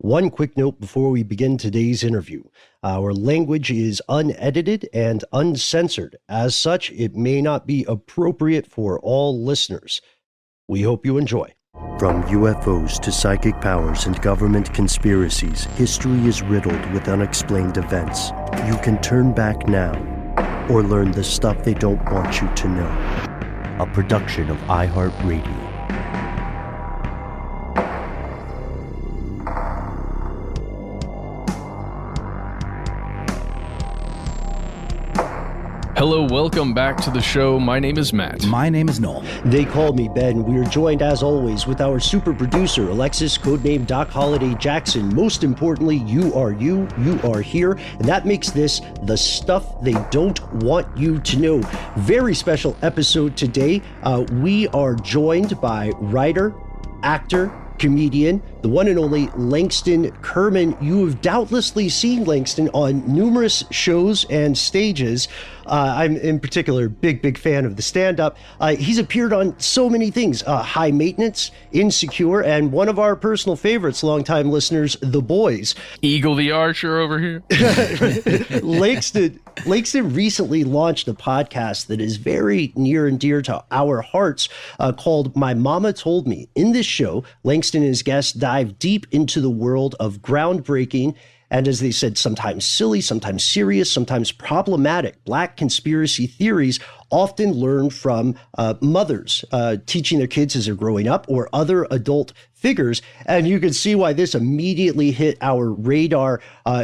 One quick note before we begin today's interview. Our language is unedited and uncensored. As such, it may not be appropriate for all listeners. We hope you enjoy. From UFOs to psychic powers and government conspiracies, history is riddled with unexplained events. You can turn back now or learn the stuff they don't want you to know. A production of iHeartRadio. Hello, welcome back to the show. My name is Matt. My name is Noel. They call me Ben. We are joined, as always, with our super producer, Alexis, codename Doc Holliday Jackson. Most importantly, you are here, and that makes this the stuff they don't want you to know. Very special episode today. We are joined by writer, actor, comedian, the one and only Langston Kerman. You have doubtlessly seen Langston on numerous shows and stages. I'm in particular a big fan of the stand-up. He's appeared on so many things, High Maintenance, Insecure, and one of our personal favorites, longtime listeners, The Boys. Eagle the Archer over here. Langston recently launched a podcast that is very near and dear to our hearts, called My Momma Told Me. In this show, Langston and his guests dive deep into the world of groundbreaking and, as they said, sometimes silly, sometimes serious, sometimes problematic Black conspiracy theories, often learned from mothers teaching their kids as they're growing up, or other adult figures. And you can see why this immediately hit our radar.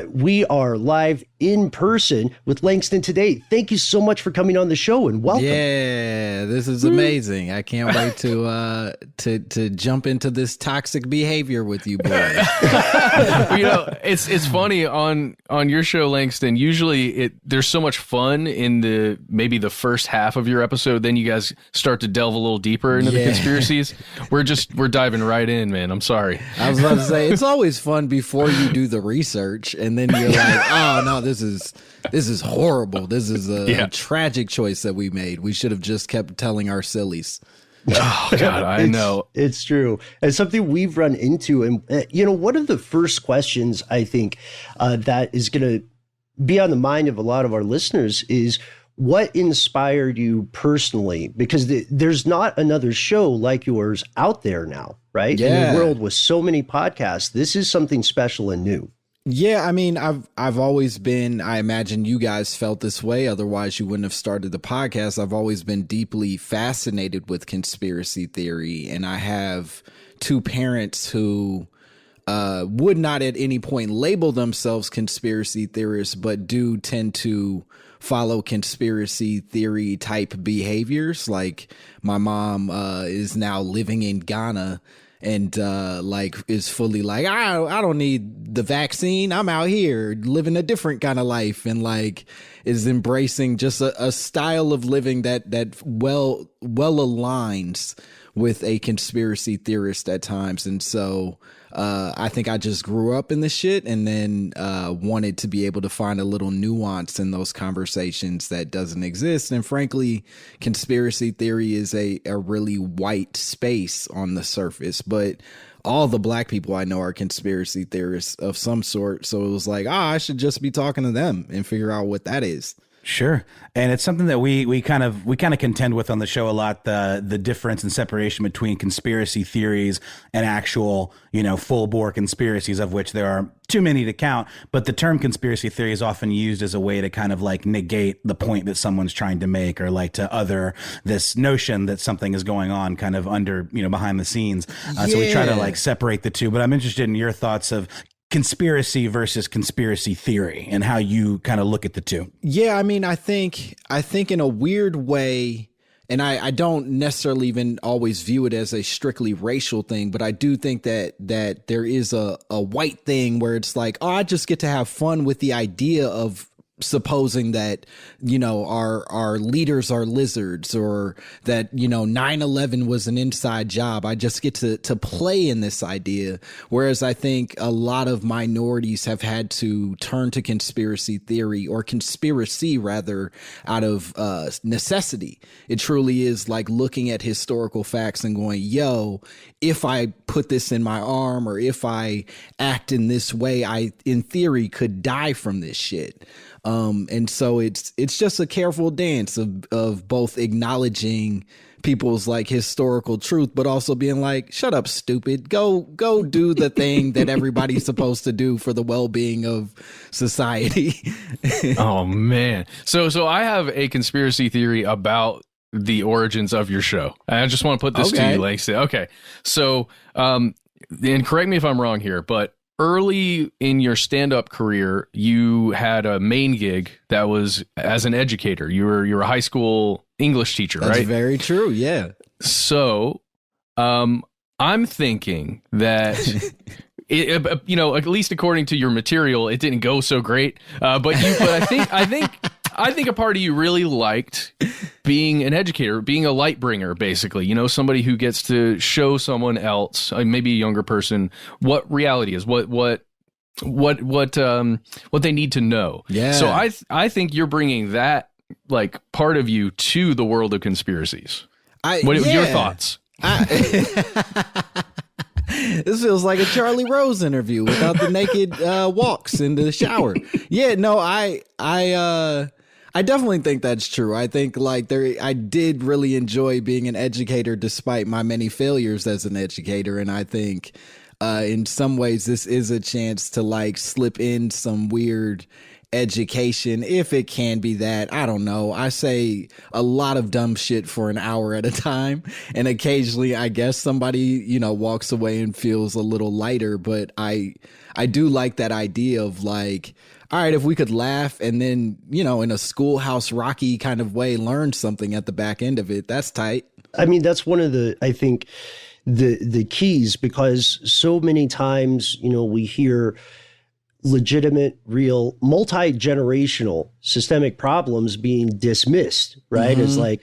We are live in person with Langston today. Thank you so much for coming on the show, and welcome. Yeah, this is amazing. I can't wait to jump into this toxic behavior with you, boys. It's funny on your show, Langston. Usually there's so much fun in maybe the first half of your episode, then you guys start to delve a little deeper into the conspiracies. We're diving right in, man. I'm sorry. I was about to say, it's always fun before you do the research, and then you're like, oh no, this is horrible. This is a tragic choice that we made. We should have just kept telling our sillies. Oh God, I know. It's true. It's something we've run into. And one of the first questions I think that is going to be on the mind of a lot of our listeners is, what inspired you personally? Because there's not another show like yours out there now, right? Yeah. In a world with so many podcasts, this is something special and new. Yeah, I mean, I've always been, I imagine you guys felt this way, otherwise you wouldn't have started the podcast. I've always been deeply fascinated with conspiracy theory, and I have two parents who would not at any point label themselves conspiracy theorists, but do tend to follow conspiracy theory type behaviors. Like my mom is now living in Ghana and is fully like, I don't need the vaccine. I'm out here living a different kind of life, and is embracing just a style of living that well aligns with a conspiracy theorist at times. And so I think I just grew up in this shit, and then wanted to be able to find a little nuance in those conversations that doesn't exist. And frankly, conspiracy theory is a really white space on the surface, but all the Black people I know are conspiracy theorists of some sort. So it was like, I should just be talking to them and figure out what that is. Sure. And it's something that we kind of contend with on the show a lot, the difference and separation between conspiracy theories and actual, full bore conspiracies, of which there are too many to count. But the term conspiracy theory is often used as a way to kind of negate the point that someone's trying to make, or to other this notion that something is going on kind of under, behind the scenes. So we try to separate the two. But I'm interested in your thoughts of conspiracy versus conspiracy theory and how you kind of look at the two. Yeah, I mean, I think in a weird way, and I don't necessarily even always view it as a strictly racial thing, but I do think that there is a white thing where it's like, I just get to have fun with the idea of supposing that, our leaders are lizards, or that, 9/11 was an inside job. I just get to play in this idea. Whereas I think a lot of minorities have had to turn to conspiracy theory, or conspiracy rather, out of necessity. It truly is like looking at historical facts and going, yo, if I put this in my arm, or if I act in this way, I, in theory, could die from this shit. And so it's just a careful dance of both acknowledging people's like historical truth, but also being like, shut up, stupid, go do the thing that everybody's supposed to do for the well-being of society. Oh man. So I have a conspiracy theory about the origins of your show. I just want to put this to you, Langston. Okay. So, and correct me if I'm wrong here, but early in your stand-up career, you had a main gig that was as an educator. You were a high school English teacher, right? That's very true. Yeah. So, I'm thinking that, at least according to your material, it didn't go so great. But I think a part of you really liked being an educator, being a light bringer, basically, somebody who gets to show someone else, maybe a younger person, what reality is, what they need to know. Yeah. So I think you're bringing that like part of you to the world of conspiracies. Your thoughts? This feels like a Charlie Rose interview without the naked walks in the shower. Yeah, no, I definitely think that's true. I think I did really enjoy being an educator despite my many failures as an educator. And I think in some ways this is a chance to like slip in some weird education, if it can be that. I don't know. I say a lot of dumb shit for an hour at a time, and occasionally I guess somebody, walks away and feels a little lighter. But I do like that idea of like, all right, if we could laugh and then, in a Schoolhouse Rocky kind of way, learn something at the back end of it, that's tight. I mean, that's one of I think the keys, because so many times, we hear legitimate, real, multi-generational systemic problems being dismissed, right? Mm-hmm.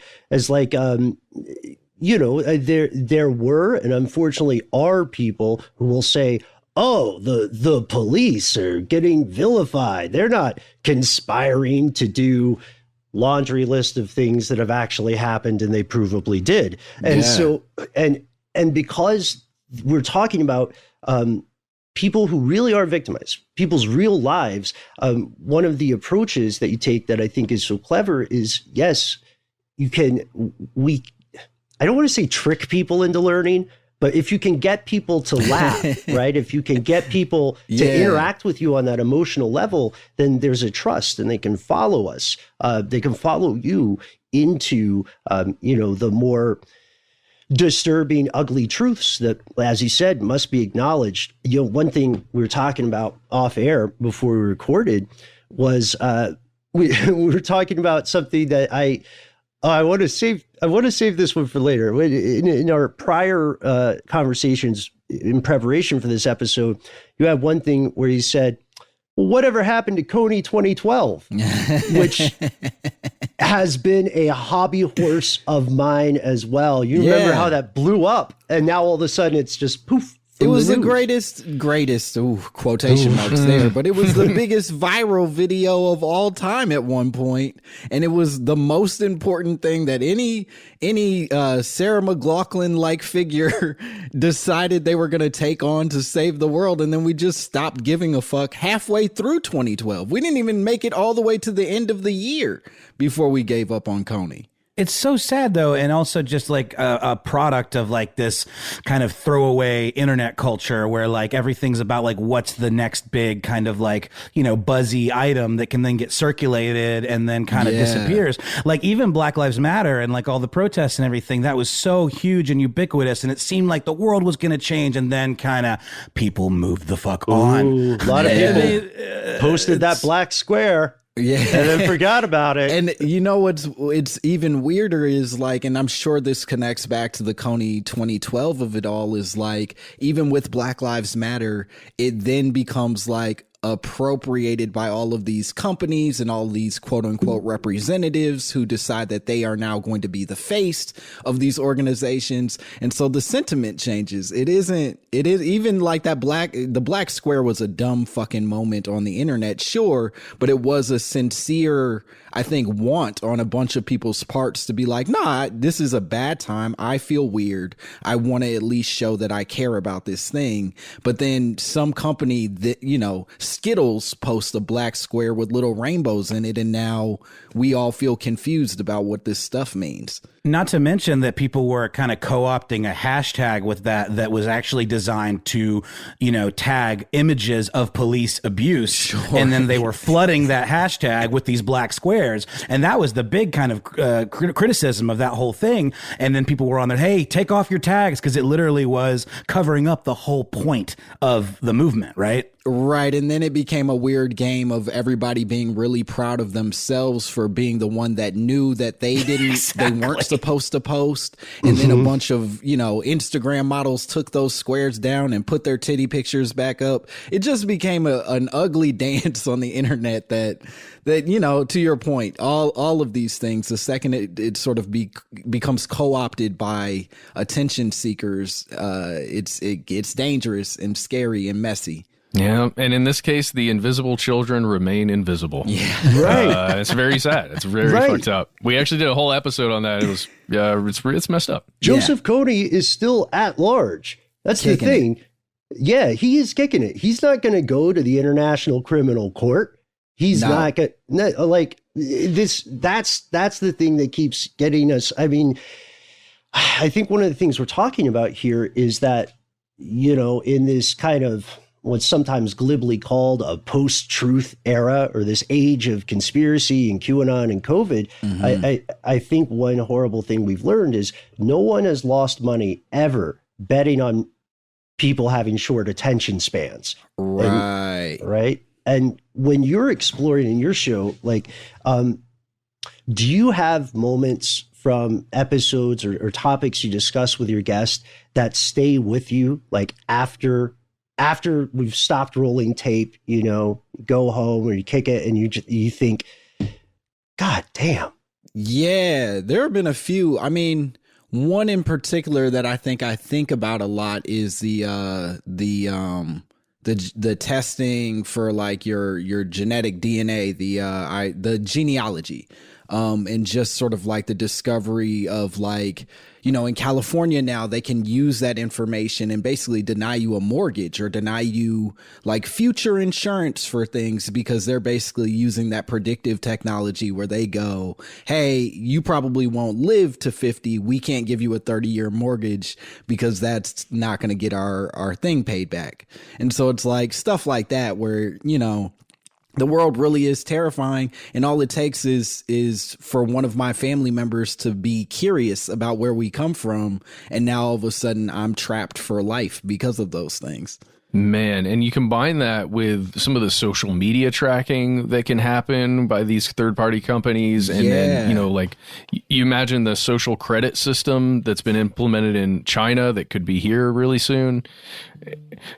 There were, and unfortunately are, people who will say, oh, the police are getting vilified. They're not conspiring to do laundry list of things that have actually happened, and they provably did. And so, and because we're talking about people who really are victimized, people's real lives, one of the approaches that you take that I think is so clever is, yes, I don't want to say trick people into learning, but if you can get people to laugh, right? If you can get people to interact with you on that emotional level, then there's a trust, and they can follow us. They can follow you into, the more disturbing, ugly truths that, as you said, must be acknowledged. One thing we were talking about off air before we recorded was we were talking about something that I want to save this one for later. In our prior conversations in preparation for this episode, you had one thing where you said, well, whatever happened to Kony 2012, which has been a hobby horse of mine as well. You remember how that blew up, and now all of a sudden it's just poof. It was the greatest, quotation marks there, but it was the biggest viral video of all time at one point, and it was the most important thing that any Sarah McLachlan-like figure decided they were going to take on to save the world, and then we just stopped giving a fuck halfway through 2012. We didn't even make it all the way to the end of the year before we gave up on Kony. It's so sad, though, and also just like a product of like this kind of throwaway internet culture where like everything's about like what's the next big kind of like, buzzy item that can then get circulated and then kind of disappears. Like even Black Lives Matter and like all the protests and everything, that was so huge and ubiquitous, and it seemed like the world was going to change, and then kind of people moved the fuck on. Ooh, a lot of people posted that black square. Yeah. And then forgot about it. And it's even weirder is like, and I'm sure this connects back to the Kony 2012 of it all, is like, even with Black Lives Matter, it then becomes like, appropriated by all of these companies and all these quote unquote representatives who decide that they are now going to be the face of these organizations. And so the sentiment changes. It is even like the black square was a dumb fucking moment on the internet, sure, but it was a sincere, I think, want on a bunch of people's parts to be like, nah, this is a bad time. I feel weird. I want to at least show that I care about this thing. But then some company that, you know, Skittles post a black square with little rainbows in it, and now we all feel confused about what this stuff means. Not to mention that people were kind of co-opting a hashtag with that was actually designed to, you know, tag images of police abuse. Sure. And then they were flooding that hashtag with these black squares. And that was the big kind of criticism of that whole thing. And then people were on there, hey, take off your tags, because it literally was covering up the whole point of the movement, right? Right. And then it became a weird game of everybody being really proud of themselves for being the one that knew that they didn't, exactly. They weren't supposed to post. And then a bunch of, you know, Instagram models took those squares down and put their titty pictures back up. It just became an ugly dance on the internet that, you know, to your point, all of these things, the second it sort of becomes co-opted by attention seekers, it gets dangerous and scary and messy. Yeah, and in this case, the invisible children remain invisible. Yeah, right. It's very sad. It's very fucked up. We actually did a whole episode on that. It was, it's messed up. Joseph Kony is still at large. That's the thing. Yeah, he is kicking it. He's not going to go to the International Criminal Court. He's not going to, like, this. That's the thing that keeps getting us. I mean, I think one of the things we're talking about here is that, you know, in this kind of what's sometimes glibly called a post-truth era, or this age of conspiracy and QAnon and COVID, I think one horrible thing we've learned is no one has lost money ever betting on people having short attention spans. Right. Right. And when you're exploring in your show, like, do you have moments from episodes or topics you discuss with your guests that stay with you, like after we've stopped rolling tape, you know, go home or you kick it and you think, God damn. Yeah, there have been a few. I mean, one in particular that I think about a lot is the testing for like your genetic DNA, the genealogy. And just sort of like the discovery of, like, you know, in California now they can use that information and basically deny you a mortgage or deny you like future insurance for things, because they're basically using that predictive technology where they go, hey, you probably won't live to 50. We can't give you a 30-year mortgage because that's not going to get our thing paid back. And so it's like stuff like that where, you know, the world really is terrifying, and all it takes is for one of my family members to be curious about where we come from, and now all of a sudden I'm trapped for life because of those things. Man, and you combine that with some of the social media tracking that can happen by these third-party companies, and then, you know, like, you imagine the social credit system that's been implemented in China that could be here really soon.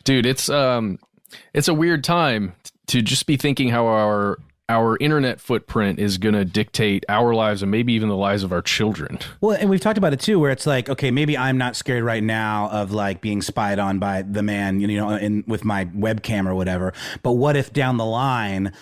Dude, it's a weird time to just be thinking how our internet footprint is going to dictate our lives and maybe even the lives of our children. Well, and we've talked about it too, where it's like, okay, maybe I'm not scared right now of like being spied on by the man, you know, with my webcam or whatever. But what if down the line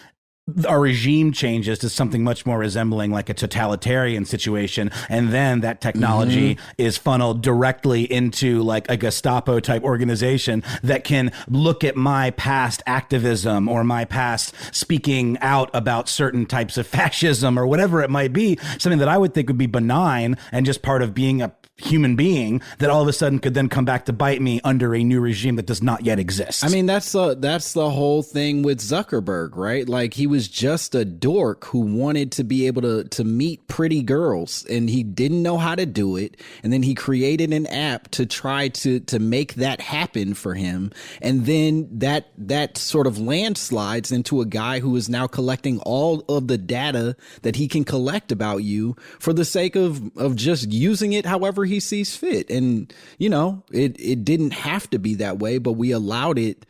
our regime changes to something much more resembling like a totalitarian situation, and then that technology is funneled directly into like a Gestapo type organization that can look at my past activism or my past speaking out about certain types of fascism or whatever it might be, something that I would think would be benign and just part of being a human being, that all of a sudden could then come back to bite me under a new regime that does not yet exist. I mean, that's the whole thing with Zuckerberg, right? Like, he was just a dork who wanted to be able to meet pretty girls, and he didn't know how to do it. And then he created an app to try to make that happen for him. And then that sort of landslides into a guy who is now collecting all of the data that he can collect about you for the sake of just using it however he sees fit. And, you know, it didn't have to be that way, but we allowed it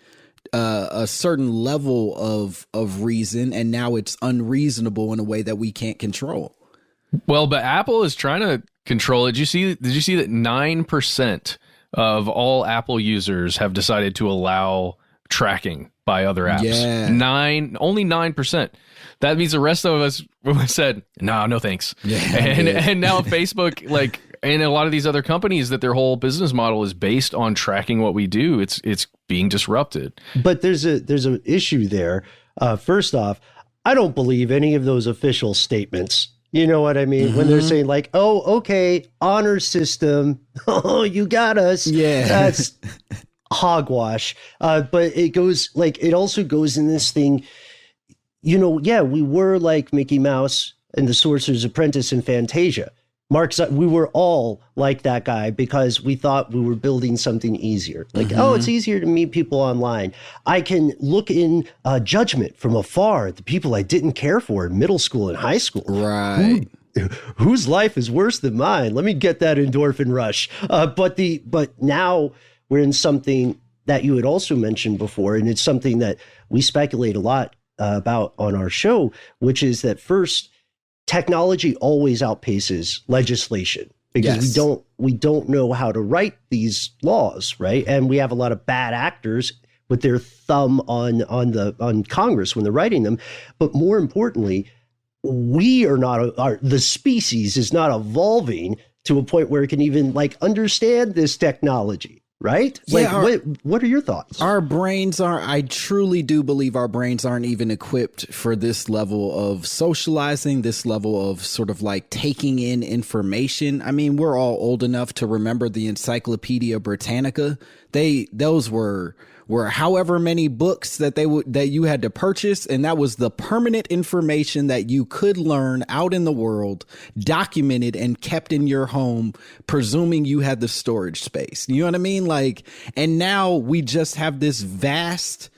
a certain level of reason, and now it's unreasonable in a way that we can't control. Well, but Apple is trying to control it. Did you see that 9% of all Apple users have decided to allow tracking by other apps? Yeah. Only 9%. That means the rest of us said, no thanks. Yeah, and now Facebook, like, and a lot of these other companies, that their whole business model is based on tracking what we do. It's being disrupted. But there's an issue there. First off, I don't believe any of those official statements. You know what I mean? When they're saying like, oh, okay, honor system. Oh, you got us. Yeah. That's hogwash. But it also goes in this thing, we were like Mickey Mouse and the Sorcerer's Apprentice and Fantasia. We were all like that guy because we thought we were building something easier. Like, oh, it's easier to meet people online. I can look in judgment from afar at the people I didn't care for in middle school and high school. Right. Whose life is worse than mine? Let me get that endorphin rush. But now we're in something that you had also mentioned before, and it's something that we speculate a lot about on our show, which is that first, technology always outpaces legislation because we don't know how to write these laws, right? And we have a lot of bad actors with their thumb on Congress when they're writing them. But more importantly, the species is not evolving to a point where it can even like understand this technology. Right? Yeah, what are your thoughts? I truly do believe our brains aren't even equipped for this level of socializing, this level of sort of like taking in information. I mean, we're all old enough to remember the Encyclopedia Britannica. Those were however many books that you had to purchase, and that was the permanent information that you could learn out in the world, documented and kept in your home, presuming you had the storage space. You know what I mean? Like, and now we just have this vast,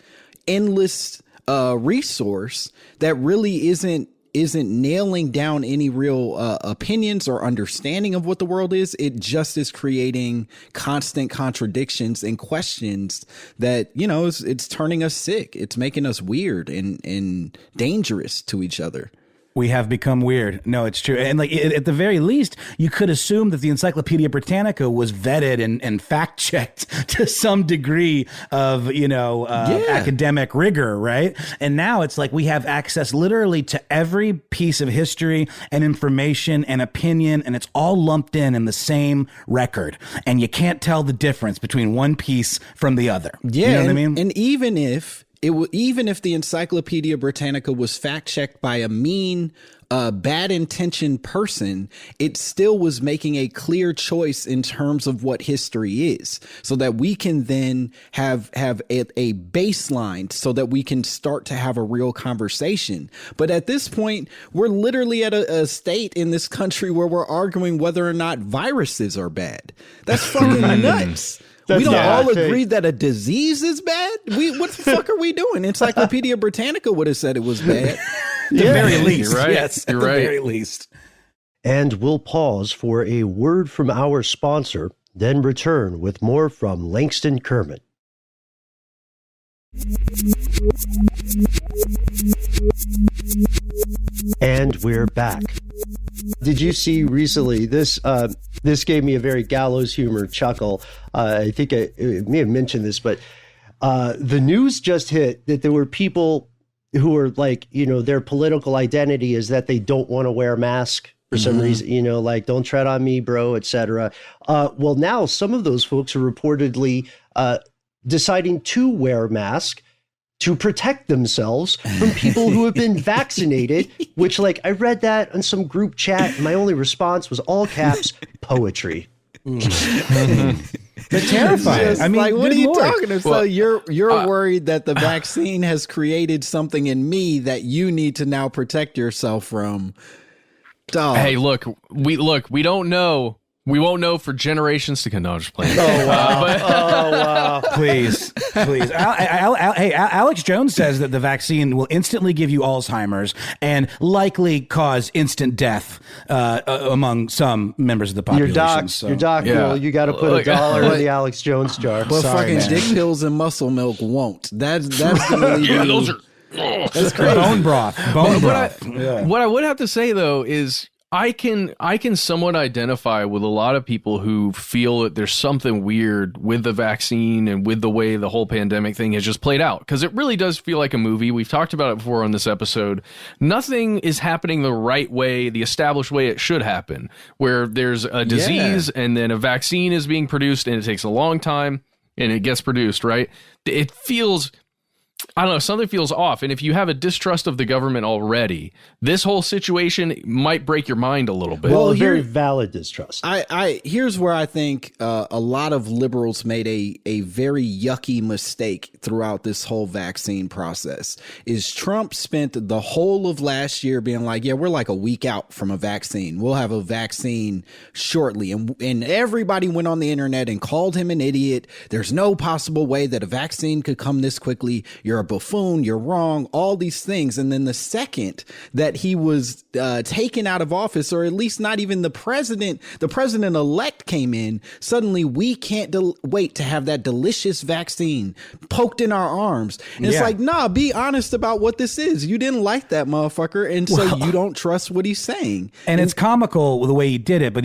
endless resource that really isn't nailing down any real opinions or understanding of what the world is. It just is creating constant contradictions and questions that, it's turning us sick. It's making us weird and dangerous to each other. We have become weird. No, it's true. And like at the very least, you could assume that the Encyclopedia Britannica was vetted and fact checked to some degree of, academic rigor, right? And now it's like we have access literally to every piece of history and information and opinion, and it's all lumped in the same record. And you can't tell the difference between one piece from the other. Yeah. You know what I mean? And even if the Encyclopedia Britannica was fact-checked by a mean, bad-intentioned person, it still was making a clear choice in terms of what history is, so that we can then have a baseline so that we can start to have a real conversation. But at this point, we're literally at a state in this country where we're arguing whether or not viruses are bad. That's fucking nuts. We don't all agree that a disease is bad. What the fuck are we doing? Encyclopedia Britannica would have said it was bad. At the very least, you're right. Yes, you're at the right. very least. And we'll pause for a word from our sponsor, then return with more from Langston Kerman. And we're back. Did you see recently this gave me a very gallows humor chuckle. I think I may have mentioned this, but the news just hit that there were people who were like, their political identity is that they don't want to wear a mask for some reason, like don't tread on me, bro, etc. Well, now some of those folks are reportedly deciding to wear a mask to protect themselves from people who have been vaccinated, which like I read that on some group chat. And my only response was all caps poetry. They're terrifying. I mean, like, what are you Lord. talking about? So you're worried that the vaccine has created something in me that you need to now protect yourself from. Dog. Hey, look, we don't know We won't know for generations to come. No, I'm just playing. Oh, wow. Please. Hey, Alex Jones says that the vaccine will instantly give you Alzheimer's and likely cause instant death among some members of the population. Your doc, you got to put $1 in the Alex Jones jar. But fucking dick pills and muscle milk won't. That's gonna leave you. Those are. That's crazy. Bone broth. What I would have to say though is I can somewhat identify with a lot of people who feel that there's something weird with the vaccine and with the way the whole pandemic thing has just played out, because it really does feel like a movie. We've talked about it before on this episode. Nothing is happening the right way, the established way it should happen, where there's a disease and then a vaccine is being produced and it takes a long time and it gets produced, right? It feels, I don't know, something feels off. And if you have a distrust of the government already, this whole situation might break your mind a little bit. Well, a very valid distrust. Here's where I think a lot of liberals made a very yucky mistake throughout this whole vaccine process. Is Trump spent the whole of last year being like, yeah, we're like a week out from a vaccine. We'll have a vaccine shortly. And everybody went on the internet and called him an idiot. There's no possible way that a vaccine could come this quickly. You're a buffoon, you're wrong, all these things. And then the second that he was taken out of office, or at least not even the president-elect came in, suddenly we can't wait to have that delicious vaccine poked in our arms. And it's like, nah, be honest about what this is. You didn't like that motherfucker, and so you don't trust what he's saying. And it's comical the way he did it, but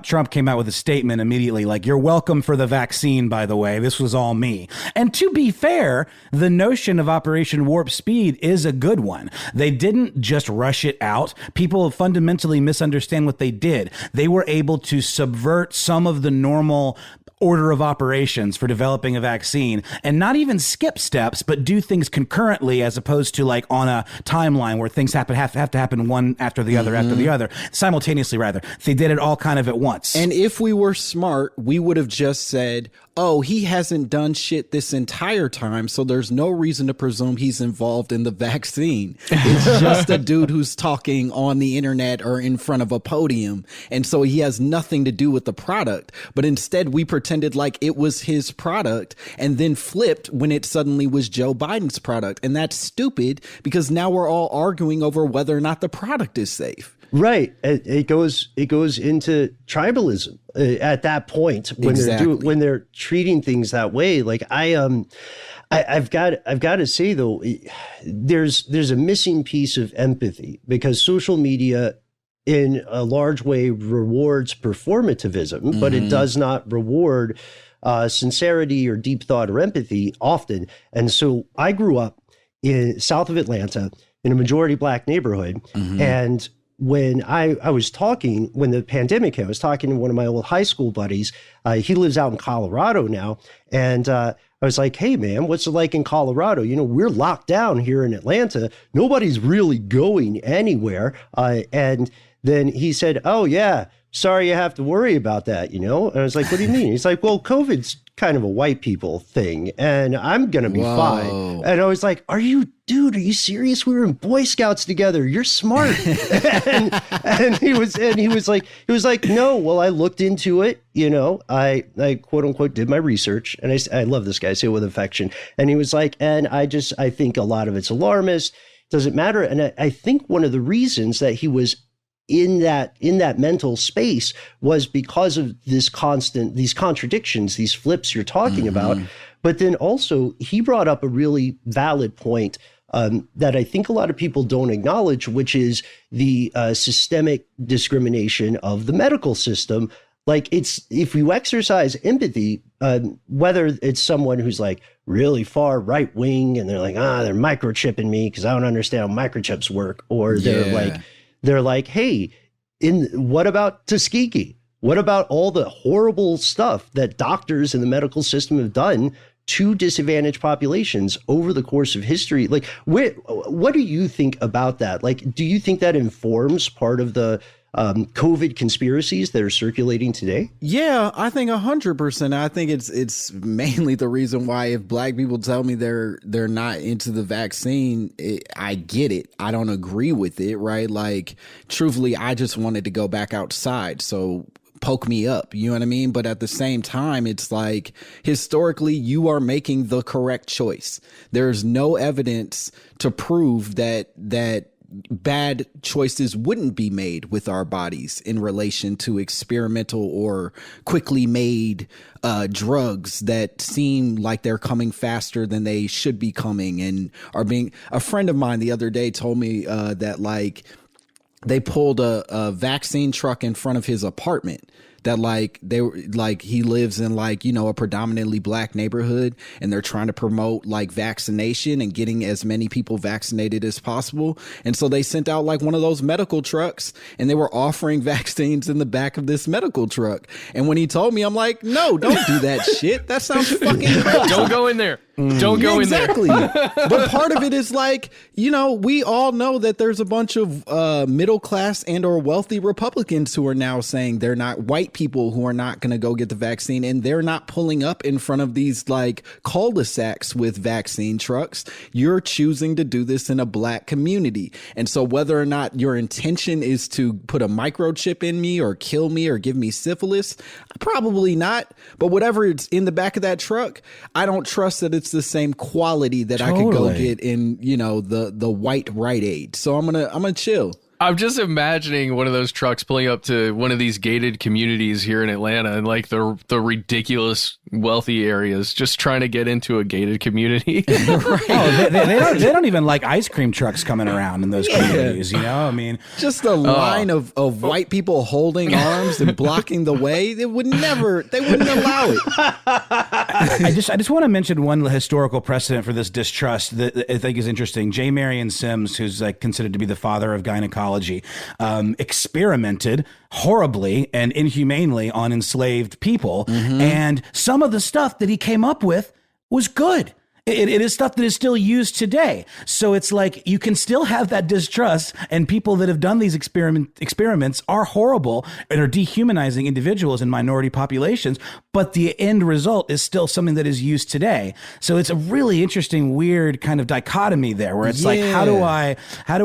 Trump came out with a statement immediately like, you're welcome for the vaccine, by the way. This was all me. And to be fair, the notion of Operation Warp Speed is a good one. They didn't just rush it out. People fundamentally misunderstand what they did. They were able to subvert some of the normal order of operations for developing a vaccine and not even skip steps, but do things concurrently as opposed to like on a timeline where things have to happen one after the other, simultaneously rather. They did it all kind of at once. And if we were smart, we would have just said, oh, he hasn't done shit this entire time, so there's no reason to presume he's involved in the vaccine. It's just a dude who's talking on the internet or in front of a podium, and so he has nothing to do with the product. But instead, we pretended like it was his product and then flipped when it suddenly was Joe Biden's product. And that's stupid, because now we're all arguing over whether or not the product is safe. Right. It goes into tribalism at that point when they're treating things that way. Like I've got to say though, there's a missing piece of empathy, because social media in a large way rewards performativism, but it does not reward sincerity or deep thought or empathy often. And so I grew up south of Atlanta in a majority Black neighborhood, and when I was talking, when the pandemic hit, I was talking to one of my old high school buddies. He lives out in Colorado now. And I was like, hey, man, what's it like in Colorado? You know, we're locked down here in Atlanta. Nobody's really going anywhere. And then he said, oh, yeah, sorry you have to worry about that, you know? And I was like, what do you mean? He's like, well, COVID's kind of a white people thing, and I'm going to be fine. And I was like, are you serious? We were in Boy Scouts together. You're smart. and he was like, no, well, I looked into it, you know, I quote unquote did my research, and I love this guy, I say it with affection. And he was like, and I think a lot of it's alarmist, doesn't matter. And I think one of the reasons that he was in that mental space was because of these contradictions, these flips you're talking about. But then also he brought up a really valid point that I think a lot of people don't acknowledge, which is the systemic discrimination of the medical system. Like, if you exercise empathy, whether it's someone who's like really far right wing and they're like, they're microchipping me because I don't understand how microchips work, or they're like, hey, what about Tuskegee? What about all the horrible stuff that doctors in the medical system have done to disadvantaged populations over the course of history? Like, what do you think about that? Like, do you think that informs part of the COVID conspiracies that are circulating today? Yeah, I think 100%. I think it's mainly the reason why, if Black people tell me they're not into the vaccine, I get it. I don't agree with it, right? Like, truthfully, I just wanted to go back outside. So poke me up. You know what I mean? But at the same time, it's like, historically, you are making the correct choice. There's no evidence to prove that bad choices wouldn't be made with our bodies in relation to experimental or quickly made drugs that seem like they're coming faster than they should be coming and are being. A friend of mine the other day told me that like they pulled a vaccine truck in front of his apartment. That like they were like, he lives in like, you know, a predominantly black neighborhood, and they're trying to promote like vaccination and getting as many people vaccinated as possible. And so they sent out like one of those medical trucks, and they were offering vaccines in the back of this medical truck. And when he told me, I'm like, no, don't do that shit. That sounds fucking crazy. Don't go in there. Don't go in there. Exactly. But part of it is like, you know, we all know that there's a bunch of middle class and or wealthy Republicans who are now saying they're not white people who are not going to go get the vaccine, and they're not pulling up in front of these like cul-de-sacs with vaccine trucks. You're choosing to do this in a black community. And so whether or not your intention is to put a microchip in me or kill me or give me syphilis, probably not. But whatever it's in the back of that truck, I don't trust that it's the same quality that I could go get in, you know, the white Rite Aid. So I'm gonna chill. I'm just imagining one of those trucks pulling up to one of these gated communities here in Atlanta, and like the ridiculous wealthy areas, just trying to get into a gated community. Right. Oh, they don't even like ice cream trucks coming around in those communities. You know, I mean, just a line of white people holding arms and blocking the way. They wouldn't allow it. I just want to mention one historical precedent for this distrust that I think is interesting. J. Marion Sims, who's like considered to be the father of gynecology, experimented horribly and inhumanely on enslaved people. Mm-hmm. And some of the stuff that he came up with was good. It is stuff that is still used today. So it's like you can still have that distrust, and people that have done these experiments are horrible and are dehumanizing individuals in minority populations, but the end result is still something that is used today. So it's a really interesting, weird kind of dichotomy there, where it's like, how do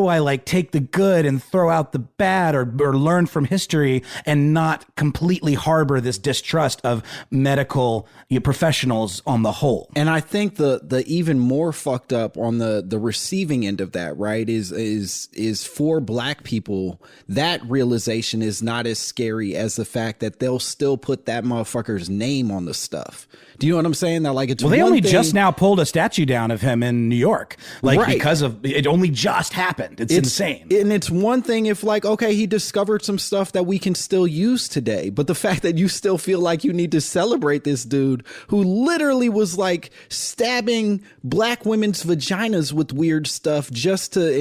I like take the good and throw out the bad, or learn from history and not completely harbor this distrust of medical professionals on the whole? And I think the even more fucked up on the receiving end of that, right, is for black people, that realization is not as scary as the fact that they'll still put that motherfucker's name on the stuff. Do you know what I'm saying? That like, it's well, they only just now pulled a statue down of him in New York, like, right, because of it only just happened. It's insane. And it's one thing if like, okay, he discovered some stuff that we can still use today, but the fact that you still feel like you need to celebrate this dude who literally was like stabbing black women's vaginas with weird stuff just to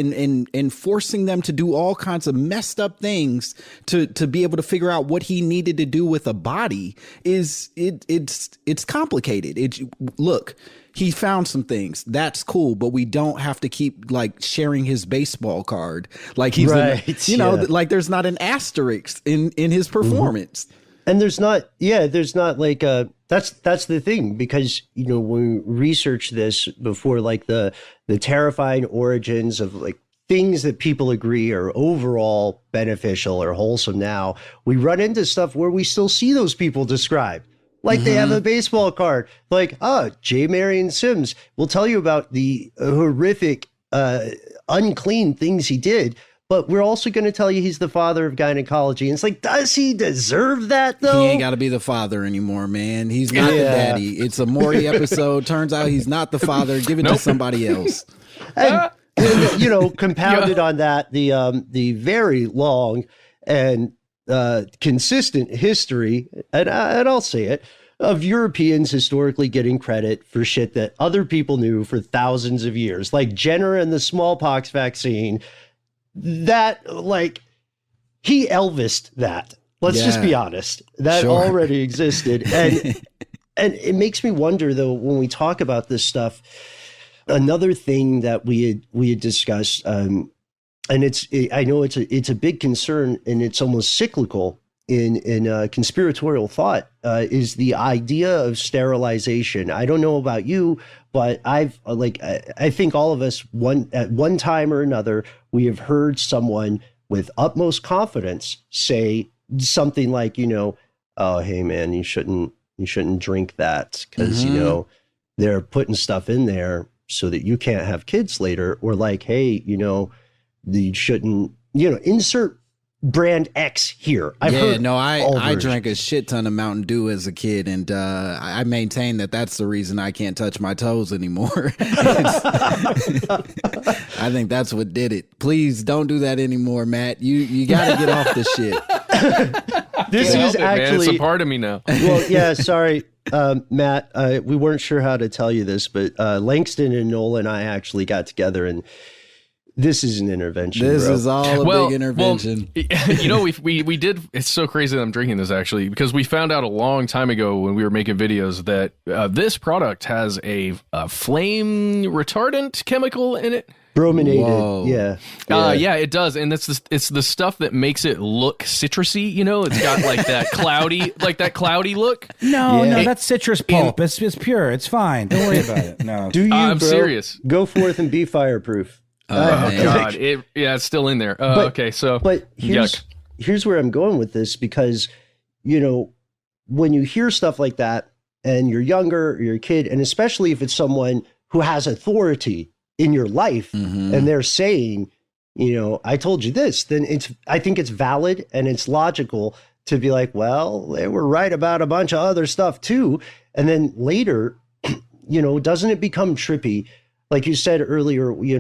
and forcing them to do all kinds of messed up things to be able to figure out what he needed to do with a body it's complicated. Look, he found some things. That's cool, but we don't have to keep like sharing his baseball card like he's right, like there's not an asterisk in his performance. Mm-hmm. And there's not like that's the thing, because, you know, when we research this before, like the terrifying origins of like things that people agree are overall beneficial or wholesome, now we run into stuff where we still see those people described. Like, they have a baseball card, like, J. Marion Sims will tell you about the horrific, unclean things he did. But we're also going to tell you he's the father of gynecology. And it's like, does he deserve that, though? He ain't got to be the father anymore, man. He's not the daddy. It's a Maury episode. Turns out he's not the father. Give it to somebody else. And, you know, compounded on that, the very long and consistent history, and I'll say it, of Europeans historically getting credit for shit that other people knew for thousands of years, like Jenner and the smallpox vaccine. That, like, he Elvis'd that. Let's just be honest. That already existed. And it makes me wonder, though, when we talk about this stuff, another thing that we had discussed, and I know it's a big concern, and it's almost cyclical in conspiratorial thought, is the idea of sterilization. I don't know about you, but I think all of us, at one time or another, we have heard someone with utmost confidence say something like, you know, oh, hey man, you shouldn't drink that because they're putting stuff in there so that you can't have kids later, or like, hey, you shouldn't, insert brand X here. I drank a shit ton of Mountain Dew as a kid, and I maintain that that's the reason I can't touch my toes anymore. I think that's what did it. Please don't do that anymore, Matt. You got to get off the shit. This is actually it's a part of me now. Well, yeah, sorry, Matt. We weren't sure how to tell you this, but Langston and Nolan and I actually got together, and this is an intervention. This bro. is all a big intervention. Well, we did. It's so crazy that I'm drinking this actually, because we found out a long time ago when we were making videos that this product has a flame retardant chemical in it. Brominated. Whoa. Yeah. Yeah, it does, and it's the stuff that makes it look citrusy. It's got like that cloudy look. No, that's citrus pulp. It's pure. It's fine. Don't worry about it. No, Do you? I'm bro? serious. Go forth and be fireproof. Oh God! It's still in there. Okay, so but here's where I'm going with this, because when you hear stuff like that and you're younger, or you're a kid, and especially if it's someone who has authority in your life, and they're saying, I told you this, then I think it's valid and it's logical to be like, well, they were right about a bunch of other stuff too. And then later, doesn't it become trippy? Like you said earlier, we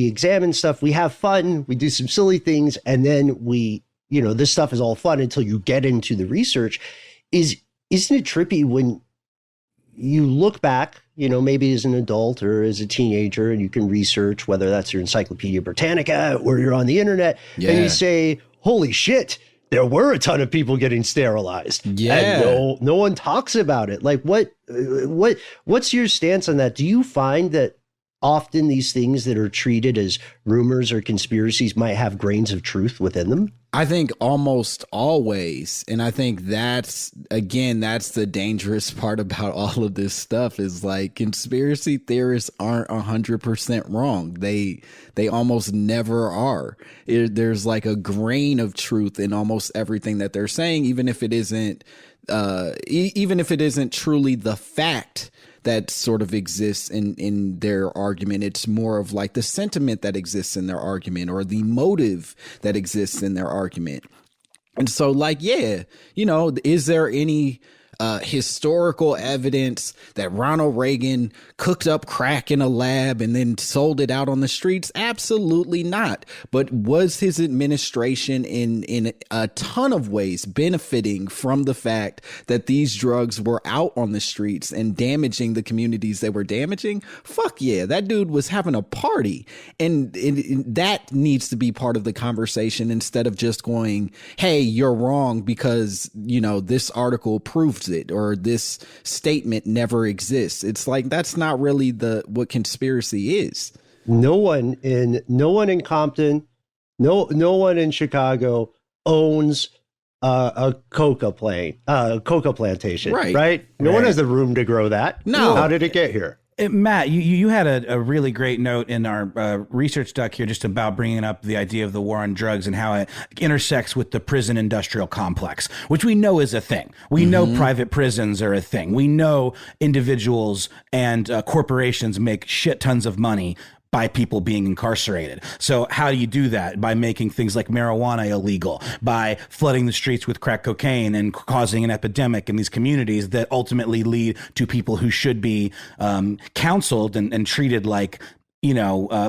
examine stuff, we have fun, we do some silly things, and then this stuff is all fun until you get into the research. Isn't it trippy when you look back, maybe as an adult or as a teenager, and you can research, whether that's your Encyclopedia Britannica or you're on the internet, and you say, holy shit, there were a ton of people getting sterilized. Yeah. And no one talks about it. Like what's your stance on that? Do you find that often these things that are treated as rumors or conspiracies might have grains of truth within them? I think almost always. And I think that's the dangerous part about all of this stuff, is like conspiracy theorists aren't 100% wrong. They almost never are. There's like a grain of truth in almost everything that they're saying, even if it isn't truly the fact that sort of exists in their argument. It's more of like the sentiment that exists in their argument, or the motive that exists in their argument. And so like, is there any historical evidence that Ronald Reagan cooked up crack in a lab and then sold it out on the streets? Absolutely not. But was his administration in a ton of ways benefiting from the fact that these drugs were out on the streets and damaging the communities they were damaging? Fuck yeah, that dude was having a party. And that needs to be part of the conversation, instead of just going, hey, you're wrong because, this article proves it, or this statement never exists. It's like, that's not really what conspiracy is. No one in Compton, no one in Chicago owns a coca plantation, right? No one has the room to grow that. No. How did it get here? Matt, you had a really great note in our research doc here just about bringing up the idea of the war on drugs and how it intersects with the prison industrial complex, which we know is a thing. We know private prisons are a thing. We know individuals and corporations make shit tons of money by people being incarcerated. So how do you do that? By making things like marijuana illegal, by flooding the streets with crack cocaine and causing an epidemic in these communities that ultimately lead to people who should be counseled and treated like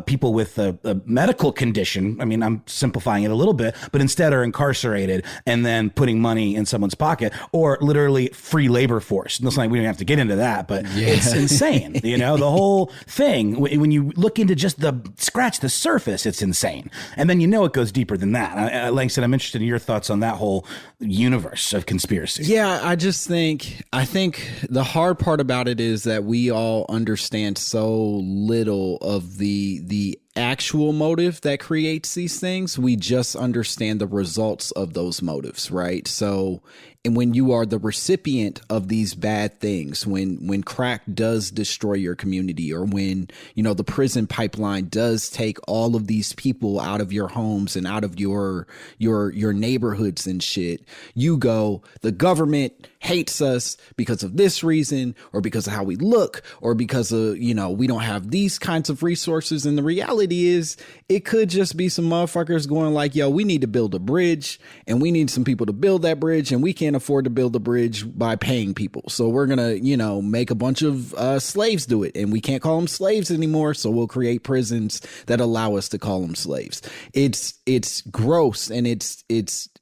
people with a medical condition. I mean, I'm simplifying it a little bit, but instead are incarcerated and then putting money in someone's pocket, or literally free labor force. And we don't have to get into that, but it's insane. The whole thing, when you look into just scratch the surface, it's insane. And then it goes deeper than that. Langston, I'm interested in your thoughts on that whole universe of conspiracy. Yeah, I think the hard part about it is that we all understand so little of the actual motive that creates these things. We just understand the results of those motives, right? So, and when you are the recipient of these bad things, when crack does destroy your community, or when, you know, the prison pipeline does take all of these people out of your homes and out of your neighborhoods and shit, you go, the government hates us because of this reason, or because of how we look, or because of, you know, we don't have these kinds of resources. And the reality is, it could just be some motherfuckers going like, yo, we need to build a bridge, and we need some people to build that bridge, and we can't afford to build the bridge by paying people. So we're going to, you know, make a bunch of slaves do it, and we can't call them slaves anymore. So we'll create prisons that allow us to call them slaves. It's gross, and it's,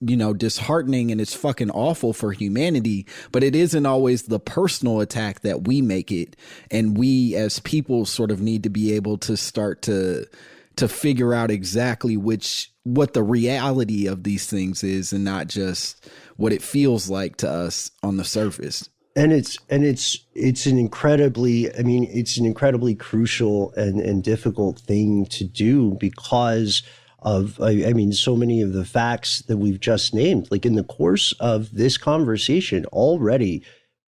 you know, disheartening, and it's fucking awful for humanity, but it isn't always the personal attack that we make it. And we as people sort of need to be able to start to figure out exactly what the reality of these things is, and not just what it feels like to us on the surface. And it's an incredibly crucial and difficult thing to do, because of, I mean, so many of the facts that we've just named. Like, in the course of this conversation already,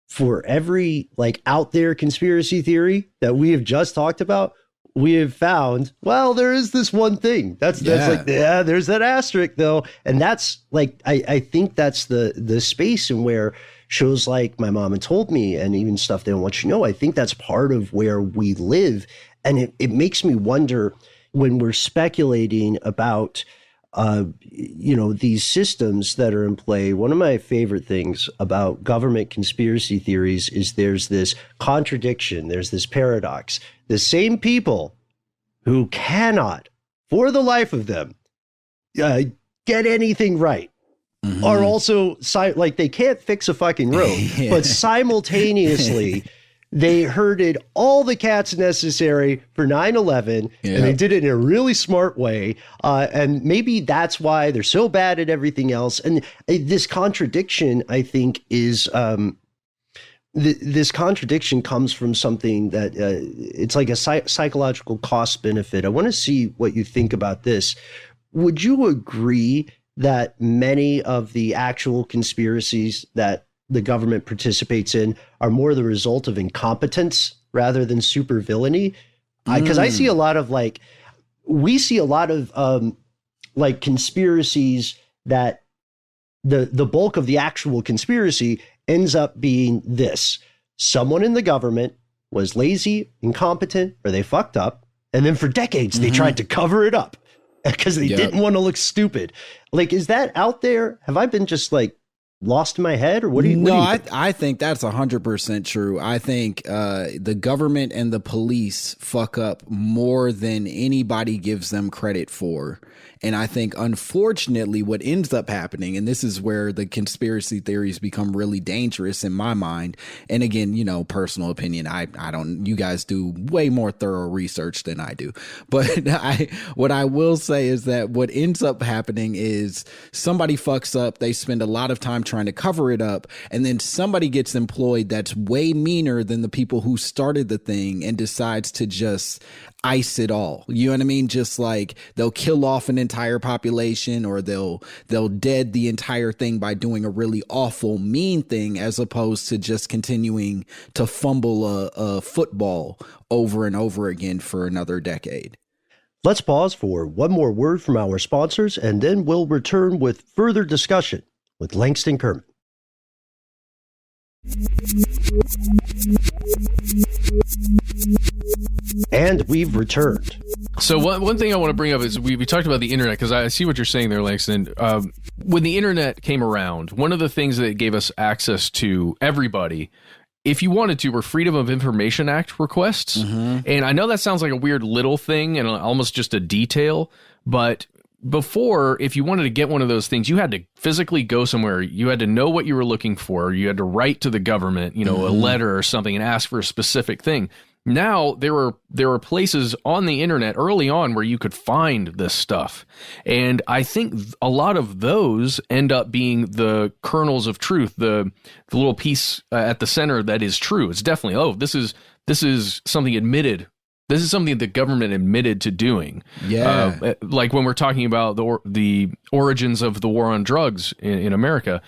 for every like out there conspiracy theory that we have just talked about, we have found, well, there is this one thing that's like, yeah, there's that asterisk though. And that's like, I think that's the space in where shows like My Momma Told Me, and even Stuff They Don't Want You to Know, I think that's part of where we live. And it makes me wonder, when we're speculating about, you know, these systems that are in play, one of my favorite things about government conspiracy theories is there's this contradiction, there's this paradox. The same people who cannot, for the life of them, get anything right, are also, like, they can't fix a fucking road, but simultaneously they herded all the cats necessary for 9/11, and they did it in a really smart way. And maybe that's why they're so bad at everything else. And this contradiction, I think, is this contradiction comes from something that it's like a psychological cost benefit. I want to see what you think about this. Would you agree that many of the actual conspiracies that the government participates in are more the result of incompetence rather than super villainy? Because I see a lot of we see a lot of like conspiracies that the bulk of the actual conspiracy ends up being this: someone in the government was lazy, incompetent, or they fucked up. And then for decades, they tried to cover it up because they didn't want to look stupid. Like, is that out there? Have I been just like lost in my head, or what do you? No, what do you think? I think that's 100% true. I think the government and the police fuck up more than anybody gives them credit for. And I think, unfortunately, what ends up happening, and this is where the conspiracy theories become really dangerous in my mind. And again, you know, personal opinion, I don't, you guys do way more thorough research than I do. But what I will say is that what ends up happening is somebody fucks up. They spend a lot of time trying to cover it up. And then somebody gets employed that's way meaner than the people who started the thing and decides to just ice it all. You know what I mean? Just like they'll kill off an entire population, or they'll dead the entire thing by doing a really awful, mean thing, as opposed to just continuing to fumble a football over and over again for another decade. Let's pause for one more word from our sponsors, and then we'll return with further discussion with Langston Kerman. And we've returned. So one thing I want to bring up is we talked about the internet, because I see what you're saying there, Langston. When the internet came around, one of the things that it gave us access to everybody, if you wanted to, were Freedom of Information Act requests. And I know that sounds like a weird little thing and almost just a detail, but before, if you wanted to get one of those things, you had to physically go somewhere. You had to know what you were looking for. You had to write to the government, you know, a letter or something, and ask for a specific thing. Now there were places on the internet early on where you could find this stuff. And I think a lot of those end up being the kernels of truth, the little piece at the center that is true. It's definitely, oh, this is something admitted This is something the government admitted to doing. Yeah. Like when we're talking about the origins of the war on drugs in America,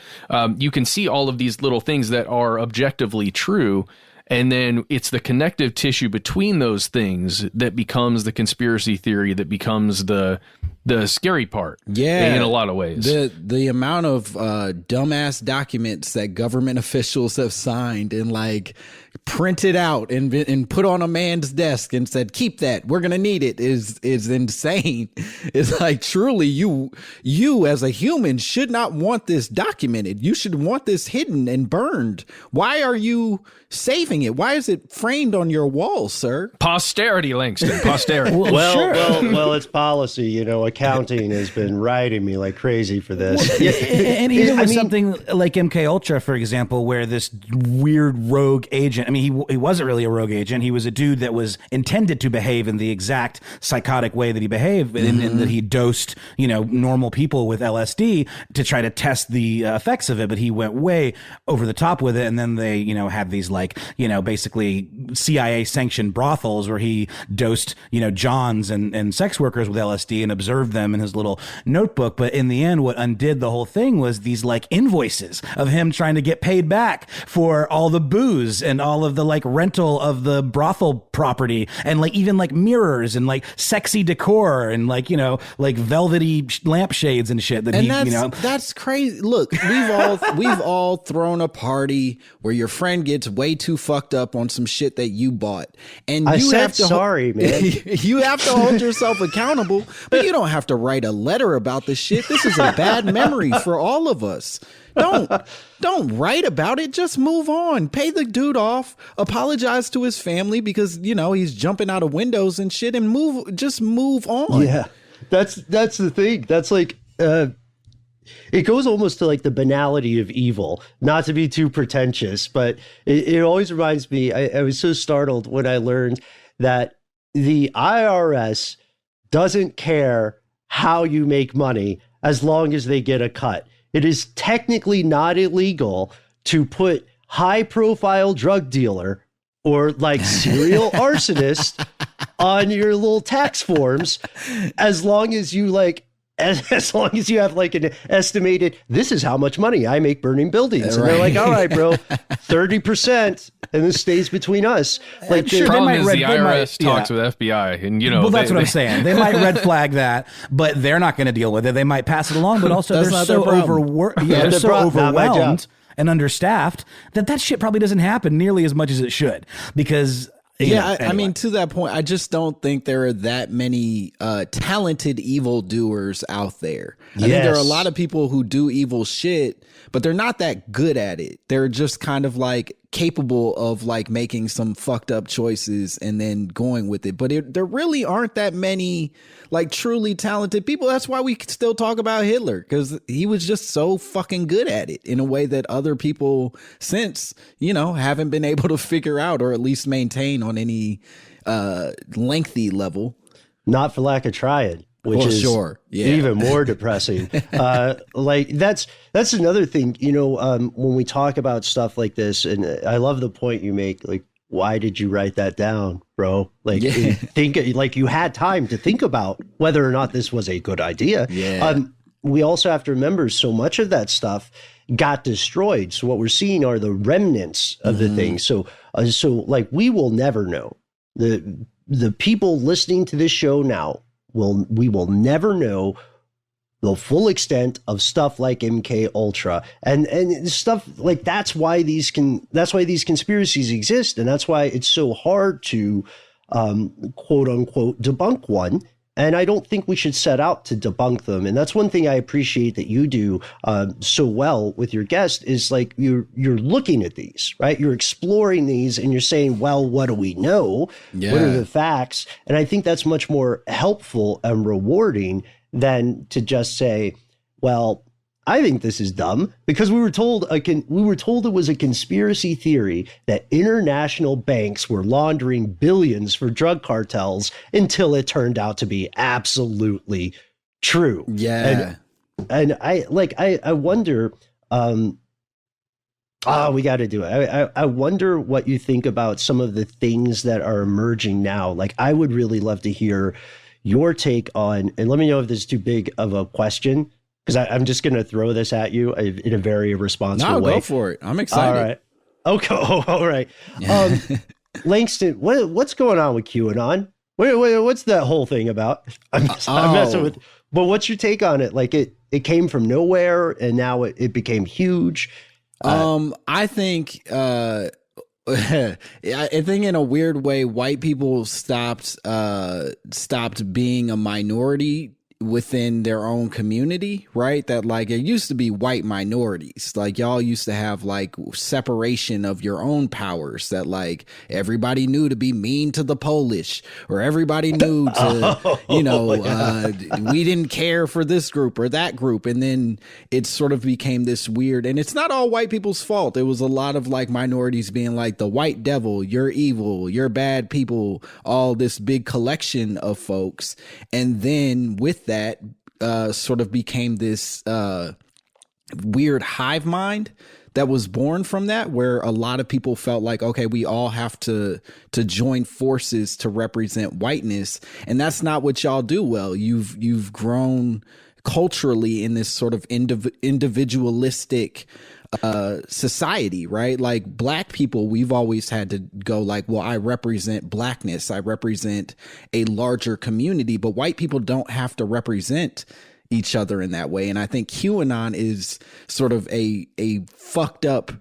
you can see all of these little things that are objectively true. And then it's the connective tissue between those things that becomes the conspiracy theory, that becomes the scary part. Yeah, in a lot of ways. The amount of dumbass documents that government officials have signed and like printed out and put on a man's desk and said, keep that, we're gonna need it, is insane. It's like, truly, you as a human should not want this documented. You should want this hidden and burned. Why are you saving it? Why is it framed on your wall, sir? Posterity, Langston. Posterity. Well, it's policy. You know, accounting has been riding me like crazy for this. And even with something like MK Ultra, for example, where this weird rogue agent, I mean, he wasn't really a rogue agent. He was a dude that was intended to behave in the exact psychotic way that he behaved, and that he dosed, normal people with LSD to try to test the effects of it. But he went way over the top with it. And then they, had these basically CIA sanctioned brothels where he dosed, Johns and sex workers with LSD and observed them in his little notebook. But in the end, what undid the whole thing was these invoices of him trying to get paid back for all the booze and all of the rental of the brothel property, and even mirrors and sexy decor and velvety lampshades and shit that that's crazy. Look, we've all thrown a party where your friend gets way too fucked up on some shit that you bought, and sorry, man. You have to hold yourself accountable, but you don't have to write a letter about the shit. This is a bad memory for all of us. Don't write about it. Just move on. Pay the dude off. Apologize to his family because he's jumping out of windows and shit, and just move on. Yeah, that's the thing. That's it goes almost to the banality of evil. Not to be too pretentious, but it always reminds me. I was so startled when I learned that the IRS doesn't care how you make money as long as they get a cut. It is technically not illegal to put high-profile drug dealer or serial arsonist on your little tax forms, as long as you as long as you have an estimated, this is how much money I make burning buildings. And they're like, all right, bro, 30%. And this stays between us. The problem is the IRS talks with FBI, and well, that's what I'm saying. They might red flag that, but they're not going to deal with it. They might pass it along, but also they're so overwhelmed and understaffed that shit probably doesn't happen nearly as much as it should. Because anyway. I mean, to that point, I just don't think there are that many talented evildoers out there. I think there are a lot of people who do evil shit, but they're not that good at it. They're just kind of capable of making some fucked up choices and then going with it. But there really aren't that many truly talented people. That's why we still talk about Hitler, because he was just so fucking good at it in a way that other people since, haven't been able to figure out or at least maintain on any lengthy level. Not for lack of trying. Which is even more depressing. That's another thing, when we talk about stuff like this, and I love the point you make, why did you write that down, bro? Think you had time to think about whether or not this was a good idea. We also have to remember so much of that stuff got destroyed. So what we're seeing are the remnants of the thing. So we will never know. The people listening to this show now, we will never know the full extent of stuff like MK Ultra and stuff that's why these conspiracies exist, and that's why it's so hard to quote unquote debunk one. And I don't think we should set out to debunk them. And that's one thing I appreciate that you do so well with your guest is you're looking at these, right? You're exploring these and you're saying, well, what do we know? Yeah. What are the facts? And I think that's much more helpful and rewarding than to just say, well, I think this is dumb, because we were told it was a conspiracy theory that international banks were laundering billions for drug cartels until it turned out to be absolutely true. Yeah. And I wonder, Oh, we got to do it. I wonder what you think about some of the things that are emerging now. Like, I would really love to hear your take on, and let me know if this is too big of a question, because I'm just going to throw this at you in a very irresponsible way. No, go for it. I'm excited. All right. Okay. Oh, all right. Langston, what's going on with QAnon? What's that whole thing about? I'm messing with, but what's your take on it? Like, it came from nowhere and now it became huge. I think I think in a weird way, white people stopped being a minority within their own community, right? That like it used to be white minorities. Like y'all used to have like separation of your own powers, that like everybody knew to be mean to the Polish, or everybody knew to, we didn't care for this group or that group. And then it sort of became this weird, and it's not all white people's fault. It was a lot of like minorities being like the white devil, you're evil, you're bad people, all this big collection of folks. And then with that sort of became this weird hive mind that was born from that, where a lot of people felt like, okay, we all have to join forces to represent whiteness. And that's not what y'all do well. You've grown culturally in this sort of individualistic society, right? Like black people, we've always had to go like, well, I represent blackness, I represent a larger community, but white people don't have to represent each other in that way. And I think QAnon is sort of a fucked up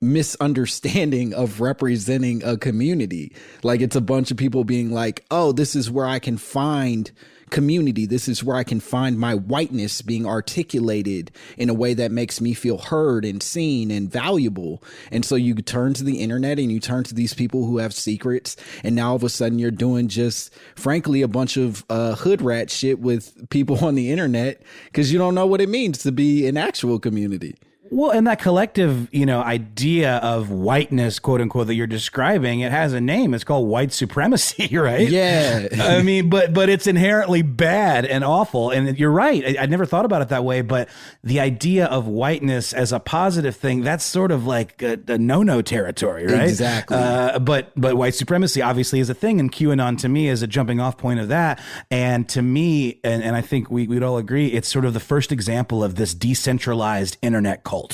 misunderstanding of representing a community. Like it's a bunch of people being like, oh, this is where I can find community. This is where I can find my whiteness being articulated in a way that makes me feel heard and seen and valuable. And so you turn to the internet and you turn to these people who have secrets, and now all of a sudden you're doing just frankly a bunch of hood rat shit with people on the internet because you don't know what it means to be an actual community. Well, and that collective, idea of whiteness, quote unquote, that you're describing, it has a name. It's called white supremacy, right? Yeah. I mean, but it's inherently bad and awful. And you're right. I never thought about it that way. But the idea of whiteness as a positive thing, that's sort of like a no-no territory, right? Exactly. But white supremacy obviously is a thing. And QAnon to me is a jumping off point of that. And to me, and I think we'd all agree, it's sort of the first example of this decentralized internet cult.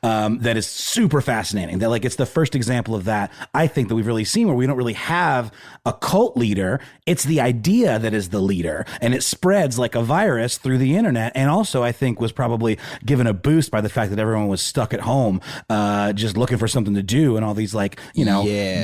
That is super fascinating. That like it's the first example of that I think that we've really seen, where we don't really have a cult leader. It's the idea that is the leader, and it spreads like a virus through the internet. And also I think was probably given a boost by the fact that everyone was stuck at home, just looking for something to do, and all these like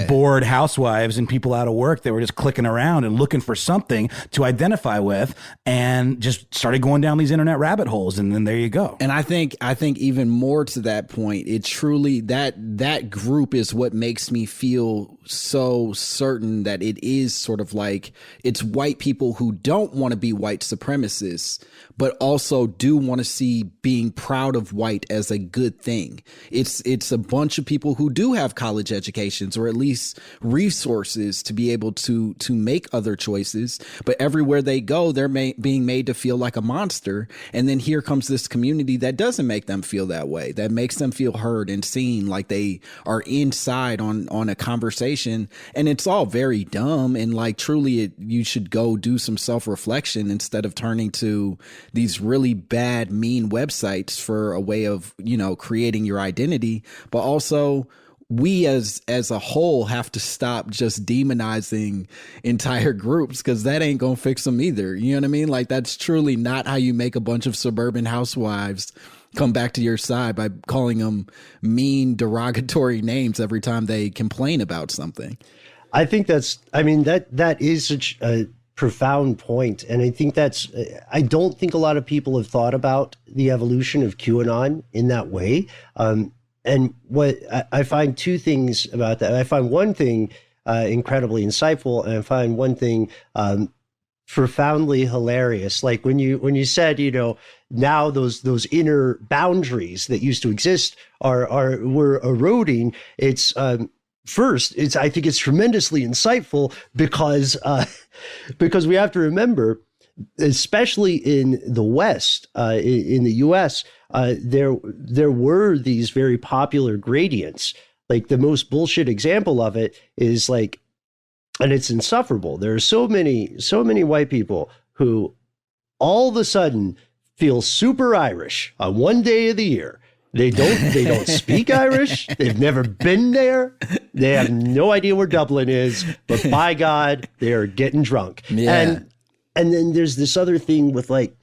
bored housewives and people out of work that were just clicking around and looking for something to identify with, and just started going down these internet rabbit holes. And then there you go. And I think even more to that point, it truly that group is what makes me feel so certain that it is sort of like it's white people who don't want to be white supremacists, but also do want to see being proud of white as a good thing. It's a bunch of people who do have college educations, or at least resources to be able to make other choices, but everywhere they go, they're being made to feel like a monster. And then here comes this community that doesn't make them feel that way, that makes them feel heard and seen, like they are inside on a conversation. And it's all very dumb, and like truly you should go do some self-reflection instead of turning to these really bad, mean websites for a way of, creating your identity. But also we as a whole have to stop just demonizing entire groups, because that ain't gonna fix them either. You know what I mean? Like that's truly not how you make a bunch of suburban housewives come back to your side, by calling them mean, derogatory names every time they complain about something. I think that is such a profound point. And I think I don't think a lot of people have thought about the evolution of QAnon in that way. And what I find two things about that. I find one thing incredibly insightful, and I find one thing profoundly hilarious. Like when you said, now those inner boundaries that used to exist were eroding. It's I think it's tremendously insightful because we have to remember especially in the West, in the U.S., there were these very popular gradients. Like the most bullshit example of it is like, and it's insufferable. There are so many white people who all of a sudden feel super Irish on one day of the year. They don't speak Irish. They've never been there. They have no idea where Dublin is, but by God, they are getting drunk. Yeah. And then there's this other thing with like,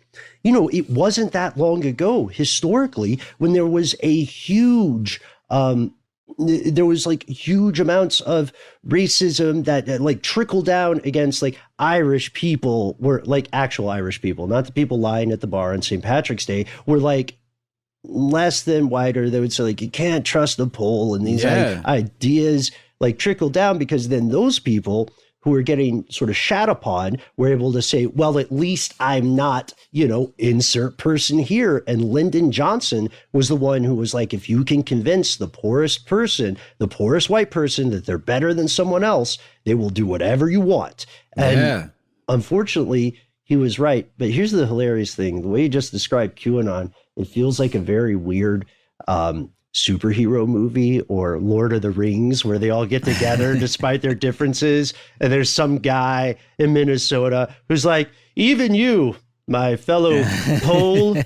you know, it wasn't that long ago historically when there was a huge, there was like huge amounts of racism that like trickled down against like Irish people, were like actual Irish people, not the people lying at the bar on St. Patrick's Day, were like less than whiter. They would say like, you can't trust the Pole, and these ideas like trickle down, because then those people who were getting sort of shat upon were able to say, well, at least I'm not, you know, insert person here. And Lyndon Johnson was the one who was like, if you can convince the poorest person, the poorest white person, that they're better than someone else, they will do whatever you want. And unfortunately, he was right. But here's the hilarious thing. The way you just described QAnon, it feels like a very weird superhero movie or Lord of the Rings, where they all get together despite their differences. And there's some guy in Minnesota who's like, even you, my fellow Pole,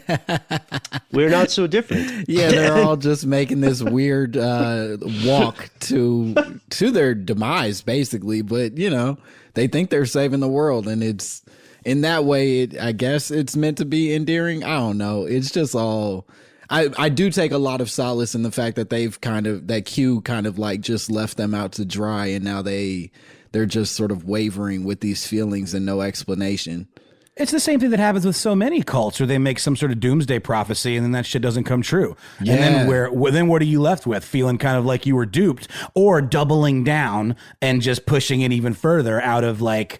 we're not so different. Yeah, they're all just making this weird walk to their demise, basically. But, you know, they think they're saving the world, and it's in that way, I guess it's meant to be endearing. I don't know. It's just all... I do take a lot of solace in the fact that that Q kind of like just left them out to dry, and now they're just sort of wavering with these feelings and no explanation. It's the same thing that happens with so many cults, where they make some sort of doomsday prophecy and then that shit doesn't come true. Yeah. And then what are you left with? Feeling kind of like you were duped, or doubling down and just pushing it even further out of like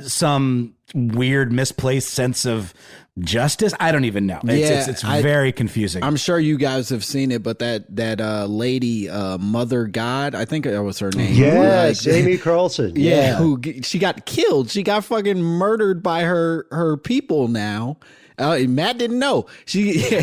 some weird misplaced sense of justice. I don't even know. It's very confusing. I'm sure you guys have seen it, but that lady, Mother God, I think that was her name. Yes, Amy Carlson. Yeah, who she got killed. She got fucking murdered by her people now. Matt didn't know.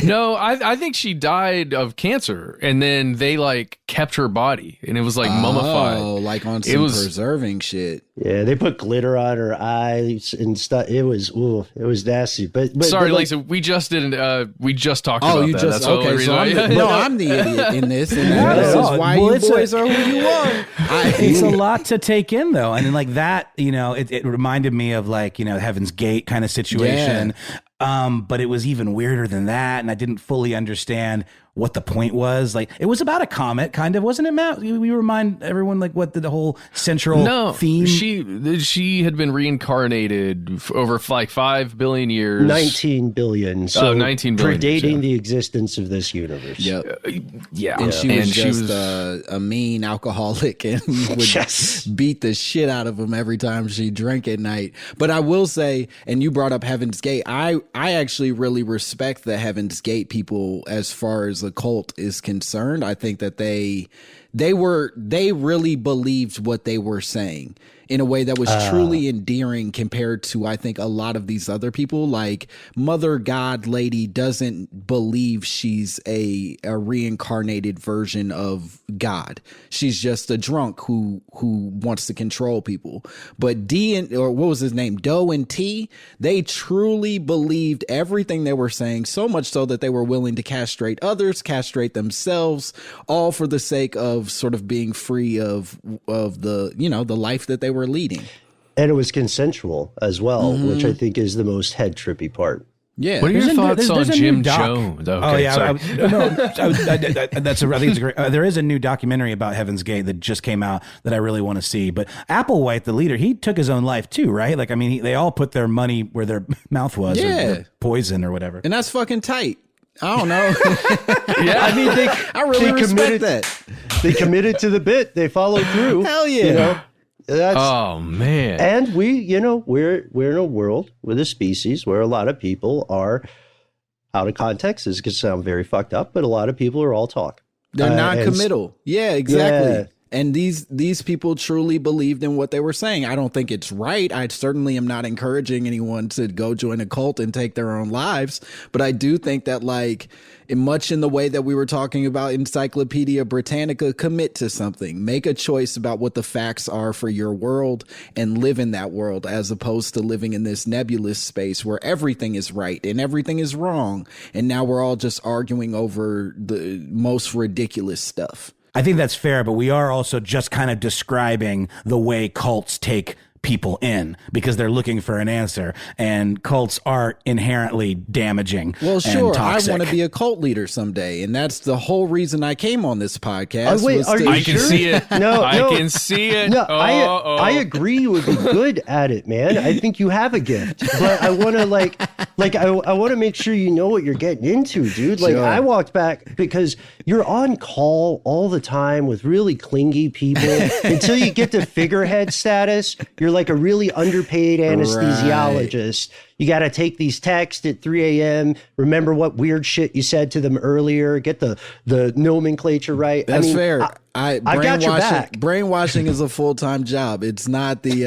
No, I think she died of cancer, and then they like kept her body, and it was like mummified. Oh, like on some preserving shit. Yeah, they put glitter on her eyes and stuff. It was nasty. But sorry, like, Lisa, we just talked about that. That's okay. So I'm the idiot in this, and this is why you boys are who you are. It's a lot to take in, though, and like that, you know, it reminded me of like, you know, Heaven's Gate kind of situation. Yeah. But it was even weirder than that, and I didn't fully understand what the point was. Like, it was about a comet, kind of, wasn't it, Matt? We remind everyone like what the whole central theme. She had been reincarnated over like 5 billion years, 19 billion. So 19 billion, predating the existence of this universe. Yep. Yeah, and she was just a mean alcoholic and would beat the shit out of him every time she drank at night. But I will say, and you brought up Heaven's Gate, I actually really respect the Heaven's Gate people as far as the cult is concerned. I think that they really believed what they were saying in a way that was truly endearing compared to, I think, a lot of these other people. Like Mother God lady doesn't believe she's a reincarnated version of God. She's just a drunk who wants to control people. But or what was his name? Doe and T, they truly believed everything they were saying, so much so that they were willing to castrate others, castrate themselves, all for the sake of sort of being free of the, you know, the life that they were leading. And it was consensual as well, which I think is the most head trippy part. Yeah. What are your thoughts on Jim Jones? Okay, oh yeah, that's I think it's great. There is a new documentary about Heaven's Gate that just came out that I really want to see. But Applewhite, the leader, he took his own life too, right? Like, I mean, they all put their money where their mouth was, or poison or whatever. And that's fucking tight. I don't know. Yeah, I mean, I really respect that. They committed to the bit. They followed through. Hell yeah. You know? Oh man! And we, you know, we're in a world with a species where a lot of people are out of context. This could sound very fucked up, but a lot of people are all talk. They're non-committal. Yeah, exactly. And these people truly believed in what they were saying. I don't think it's right. I certainly am not encouraging anyone to go join a cult and take their own lives. But I do think that, like, much in the way that we were talking about Encyclopedia Britannica, commit to something. Make a choice about what the facts are for your world and live in that world, as opposed to living in this nebulous space where everything is right and everything is wrong. And now we're all just arguing over the most ridiculous stuff. I think that's fair, but we are also just kind of describing the way cults take people in because they're looking for an answer, and cults are inherently damaging. Well, sure, and toxic. I want to be a cult leader someday, and that's the whole reason I came on this podcast. Oh, wait, are you I can sure? see it. No, I can see it. No, I agree you would be good at it, man. I think you have a gift, but I want to I want to make sure you know what you're getting into, dude. Like, Sure. I walked back because you're on call all the time with really clingy people until you get to figurehead status. You're like a really underpaid anesthesiologist. You got to take these texts at 3 a.m. Remember what weird shit you said to them earlier. Get the nomenclature right. That's fair. I got your back. Brainwashing is a full-time job. It's not the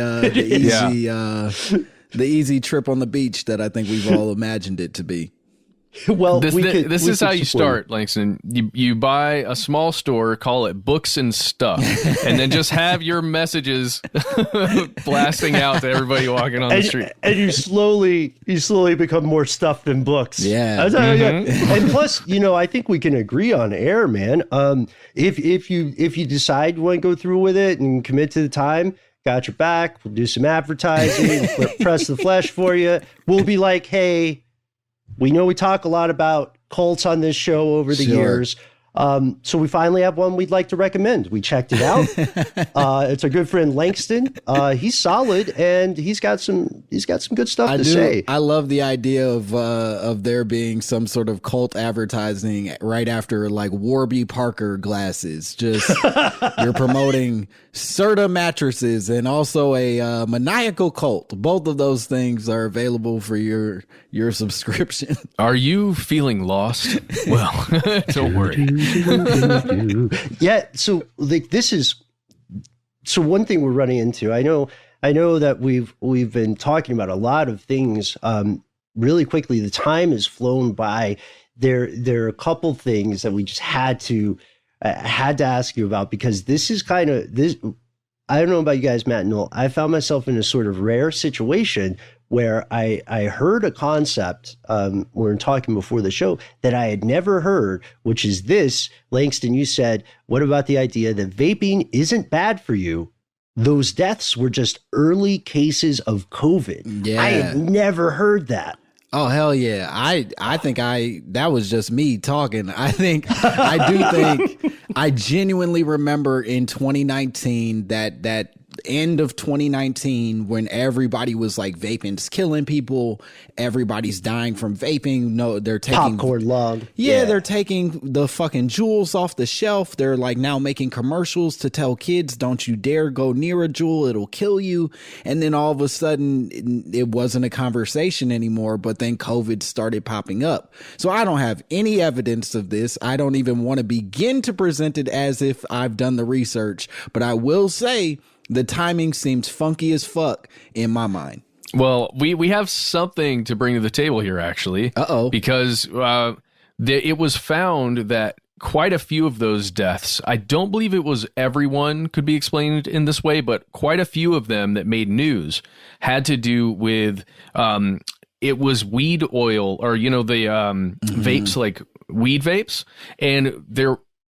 easy trip on the beach that I think we've all imagined it to be. Well, This we is how could you support start, Langston. You buy a small store, call it Books and Stuff, and then just have your messages blasting out to everybody walking on the street. And you slowly become more stuff than books. Yeah. And plus, I think we can agree on air, man. If you decide you want to go through with it and commit to the time, got your back. We'll do some advertising, press the flesh for you. We'll be like, hey, we know we talk a lot about cults on this show over the years. So we finally have one we'd like to recommend. We checked it out. It's our good friend Langston. He's solid, and he's got some good stuff to say. I love the idea of there being some sort of cult advertising right after, like, Warby Parker glasses. Just you're promoting Serta mattresses and also a maniacal cult. Both of those things are available for your subscription. Are you feeling lost? Well, don't worry. Yeah, so like one thing we're running into. I know that we've been talking about a lot of things really quickly. The time has flown by. There are a couple things that we just had to ask you about, because this is kind of this. I don't know about you guys, Matt and Noel. I found myself in a sort of rare situation where I heard a concept, we were talking before the show, that I had never heard, which is this. Langston, you said, what about the idea that vaping isn't bad for you? Those deaths were just early cases of COVID. Yeah. I had never heard that. Oh, hell yeah. I think that was just me talking. I do think I genuinely remember in 2019 that end of 2019 when everybody was like, vaping's killing people, everybody's dying from vaping. No, they're taking popcorn lung. Yeah, they're taking the fucking jewels off the shelf. They're like now making commercials to tell kids, don't you dare go near a jewel, it'll kill you. And then all of a sudden it wasn't a conversation anymore, but then COVID started popping up. So I don't have any evidence of this. I don't even want to begin to present it as if I've done the research, but I will say the timing seems funky as fuck in my mind. Well, we have something to bring to the table here, actually. Uh-oh. Because it was found that quite a few of those deaths, I don't believe it was everyone could be explained in this way, but quite a few of them that made news had to do with, it was weed oil, or, vapes, like weed vapes, and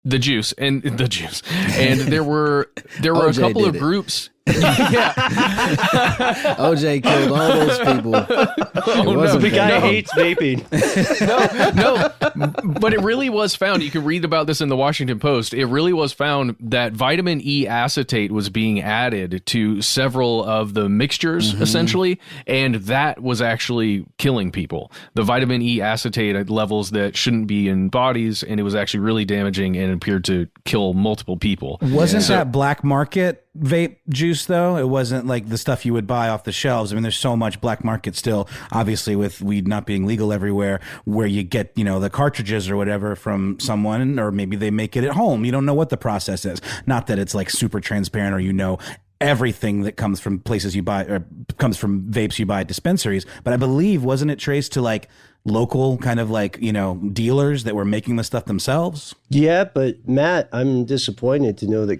the juice, and there were a couple of groups. Yeah. OJ killed all those people. The guy hates vaping. No, but it really was found. You can read about this in the Washington Post. It really was found that vitamin E acetate was being added to several of the mixtures, essentially, and that was actually killing people. The vitamin E acetate at levels that shouldn't be in bodies, and it was actually really damaging and appeared to kill multiple people. Wasn't that black market vape juice, though? It wasn't like the stuff you would buy off the shelves. I mean, there's so much black market still, obviously, with weed not being legal everywhere, where you get, the cartridges or whatever from someone, or maybe they make it at home. You don't know what the process is. Not that it's like super transparent, or everything that comes from places you buy, or comes from vapes you buy at dispensaries. But I believe, wasn't it traced to like local kind of like, dealers that were making the stuff themselves? Yeah, but Matt, I'm disappointed to know that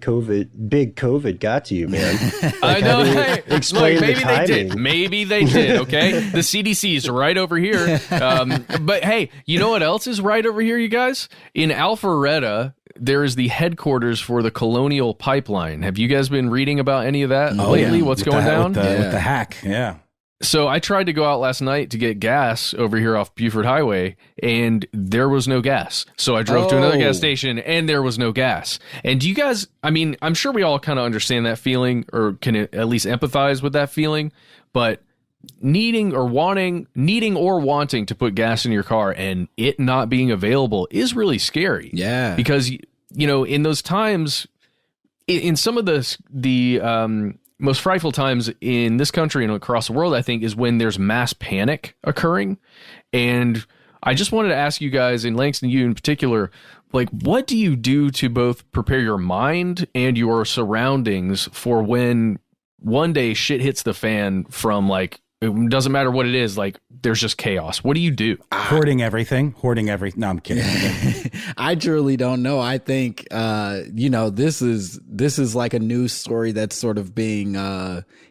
big COVID got to you, man. I know. Hey, explain look, maybe the they timing. did. Maybe they did. Okay. The CDC is right over here. But hey, you know what else is right over here, you guys? In Alpharetta, there is the headquarters for the Colonial Pipeline. Have you guys been reading about any of that lately? Yeah. What's With going down? With the hack. Yeah. So I tried to go out last night to get gas over here off Buford Highway, and there was no gas. So I drove to another gas station, and there was no gas. And do you guys, I'm sure we all kind of understand that feeling, or can at least empathize with that feeling, but needing or wanting to put gas in your car and it not being available is really scary. Yeah. Because, in those times, in some of the most frightful times in this country and across the world, I think, is when there's mass panic occurring. And I just wanted to ask you guys, and Langston, you in particular, like, what do you do to both prepare your mind and your surroundings for when one day shit hits the fan from, like, it doesn't matter what it is, like, there's just chaos? What do you do? Hoarding everything. No, I'm kidding. I truly don't know. I think, this is like a news story that's sort of being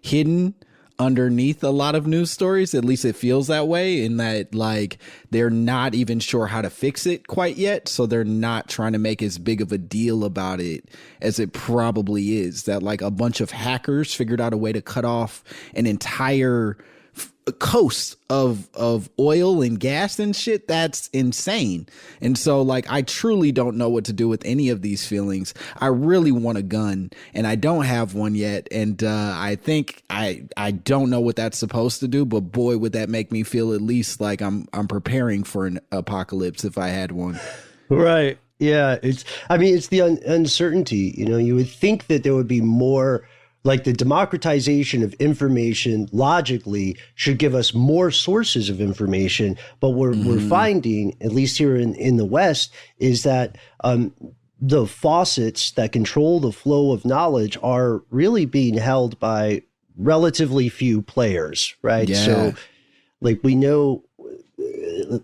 hidden underneath a lot of news stories. At least it feels that way, in that, like, they're not even sure how to fix it quite yet. So they're not trying to make as big of a deal about it as it probably is. That, like, a bunch of hackers figured out a way to cut off an entire coast of oil and gas and shit. That's insane. And so, like, I truly don't know what to do with any of these feelings. I really want a gun, and I don't have one yet. And I think I don't know what that's supposed to do, but boy, would that make me feel at least like I'm preparing for an apocalypse if I had one. Right. Yeah. It's the uncertainty. You would think that there would be more. Like, the democratization of information logically should give us more sources of information. But we're finding, at least here in the West, is that the faucets that control the flow of knowledge are really being held by relatively few players, right? Yeah. So, like, we know,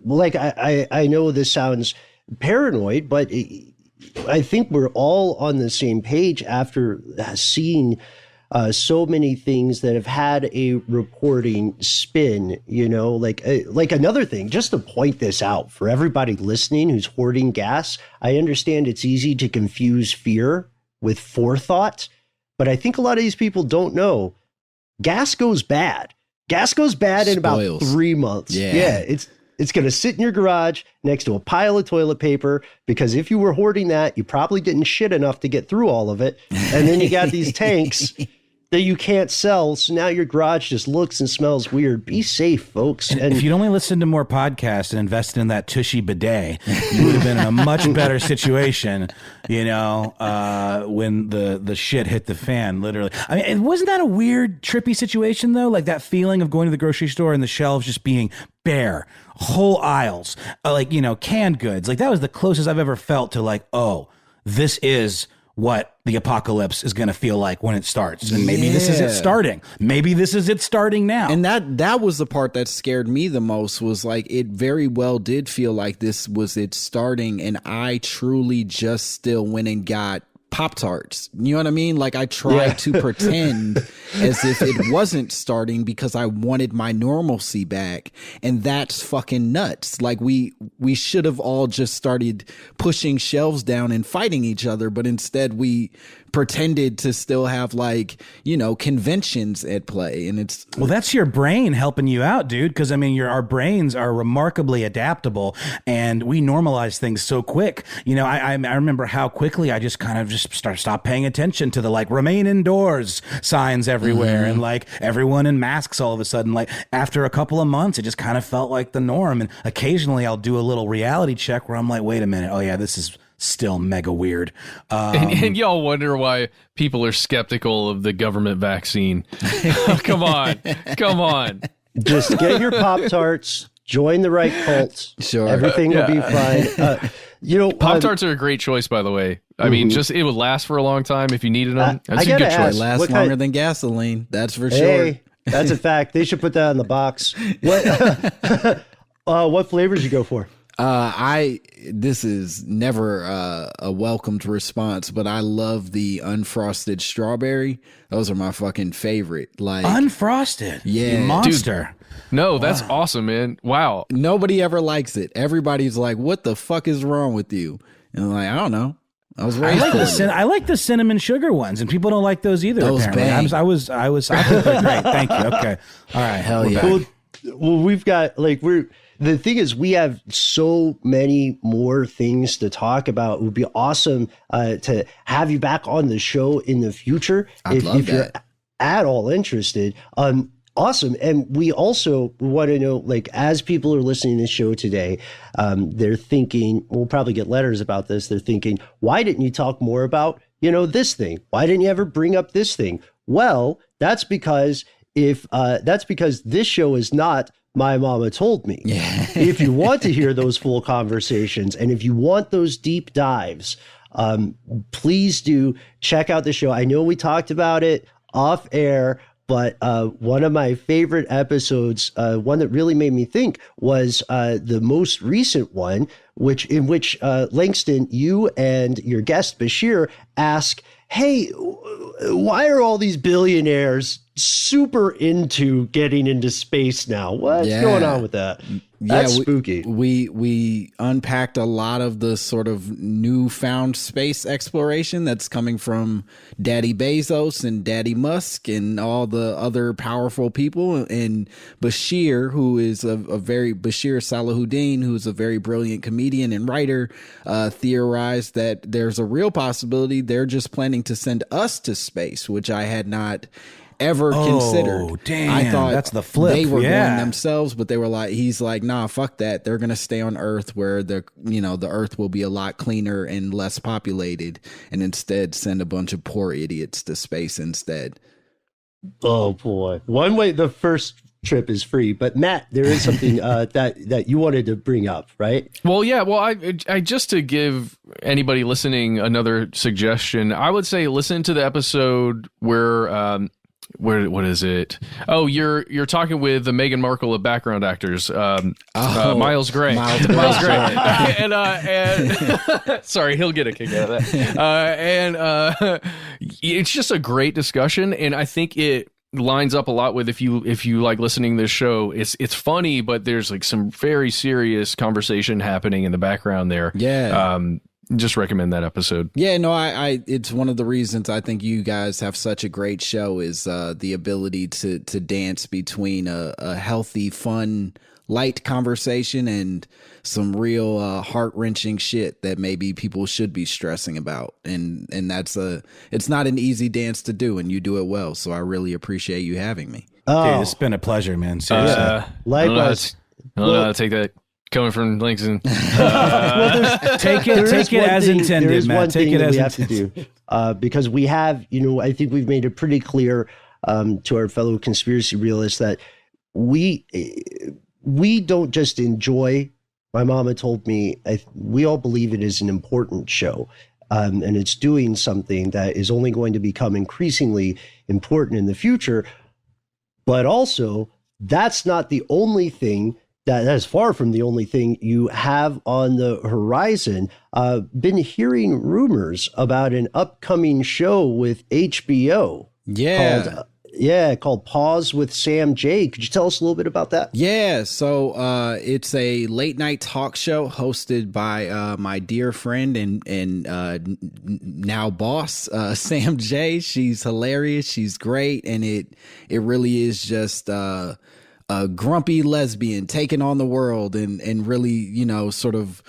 like, I know this sounds paranoid, but I think we're all on the same page after seeing so many things that have had a reporting spin, like another thing, just to point this out for everybody listening who's hoarding gas. I understand it's easy to confuse fear with forethought, but I think a lot of these people don't know gas goes bad. Gas goes bad in about 3 months. Yeah. It's going to sit in your garage next to a pile of toilet paper, because if you were hoarding that, you probably didn't shit enough to get through all of it. And then you got these tanks that you can't sell. So now your garage just looks and smells weird. Be safe, folks. And if you'd only listened to more podcasts and invested in that Tushy bidet, you would have been in a much better situation, when the shit hit the fan, literally. I mean, wasn't that a weird, trippy situation, though? Like, that feeling of going to the grocery store and the shelves just being bare, whole aisles, canned goods. Like, that was the closest I've ever felt to, like, oh, this is what the apocalypse is going to feel like when it starts. And maybe this is it starting. Maybe this is it starting now. And that was the part that scared me the most, was like, it very well did feel like this was it starting. And I truly just still went and got Pop-Tarts. You know what I mean? Like, I tried to pretend as if it wasn't starting because I wanted my normalcy back. And that's fucking nuts. Like, we should have all just started pushing shelves down and fighting each other, but instead we pretended to still have, like, conventions at play. And it's, well, that's your brain helping you out, dude. Because our brains are remarkably adaptable, and we normalize things so quick. I remember how quickly I just kind of stop paying attention to the, like, remain indoors signs everywhere, and, like, everyone in masks all of a sudden. Like, after a couple of months, it just kind of felt like the norm. And occasionally I'll do a little reality check where I'm like, wait a minute, oh yeah, this is still mega weird. And y'all wonder why people are skeptical of the government vaccine. Come on. Just get your Pop-Tarts, join the right cult. Sure. Everything will be fine. Pop-Tarts are a great choice, by the way. I mean, just it would last for a long time if you needed them. That's a good choice. It lasts longer than gasoline. That's for sure. Hey, that's a fact. They should put that on the box. What flavors you go for? This is never a welcomed response, but I love the unfrosted strawberry. Those are my fucking favorite. Like unfrosted, yeah, you monster. Dude, no, that's awesome, man. Wow. Nobody ever likes it. Everybody's like, "What the fuck is wrong with you?" And I'm like, I don't know. I was raised. I like the cinnamon sugar ones, and people don't like those either. Those apparently, I think they're great. Thank you. Okay, all right, hell yeah. Well, we've got the thing is, we have so many more things to talk about. It would be awesome to have you back on the show in the future if you're at all interested. Awesome. And we also want to know, like, as people are listening to the show today, they're thinking, we'll probably get letters about this. They're thinking, why didn't you talk more about, this thing? Why didn't you ever bring up this thing? Well, that's because this show is not My Momma Told Me. Yeah. If you want to hear those full conversations and if you want those deep dives, please do check out the show. I know we talked about it off air, but one of my favorite episodes, one that really made me think, was the most recent one, in which Langston, you and your guest Bashir ask, hey, why are all these billionaires super into getting into space now? What's going on with that? That's spooky. We unpacked a lot of the sort of newfound space exploration that's coming from Daddy Bezos and Daddy Musk and all the other powerful people. And Bashir, who is Bashir Salahuddin, who's a very brilliant comedian and writer, theorized that there's a real possibility they're just planning to send us to space, which I had not ever considered. Damn, I thought that's the flip. They were going themselves, but they were like, he's like, nah, fuck that. They're gonna stay on Earth where the Earth will be a lot cleaner and less populated, and instead send a bunch of poor idiots to space instead. Oh boy. One way, the first trip is free, but Matt, there is something that you wanted to bring up, right? Well, yeah. Well, I just to give anybody listening another suggestion, I would say listen to the episode where what is it? Oh, you're talking with the Meghan Markle of background actors, Miles Gray. Miles Gray. and sorry, he'll get a kick out of that. It's just a great discussion, and I think it lines up a lot with if you like listening to this show. It's funny, but there's like some very serious conversation happening in the background there. Yeah. Just recommend that episode. Yeah, no, I it's one of the reasons I think you guys have such a great show is the ability to dance between a healthy, fun, light conversation and some real heart-wrenching shit that maybe people should be stressing about. And it's not an easy dance to do, and you do it well. So I really appreciate you having me. Dude, it's been a pleasure, man. Seriously. Likewise. I don't know how to take that. Coming from Langston. Take it as intended, there is Matt. One take thing it that as we have to do because we have, I think we've made it pretty clear to our fellow conspiracy realists that we don't just enjoy My Momma Told Me. We all believe it is an important show, and it's doing something that is only going to become increasingly important in the future. But also, that's not the only thing. That is far from the only thing you have on the horizon. Been hearing rumors about an upcoming show with HBO. Called Pause with Sam J. Could you tell us a little bit about that? Yeah, so it's a late night talk show hosted by my dear friend and now boss, Sam J. She's hilarious. She's great, and it really is just a grumpy lesbian taking on the world and really, sort of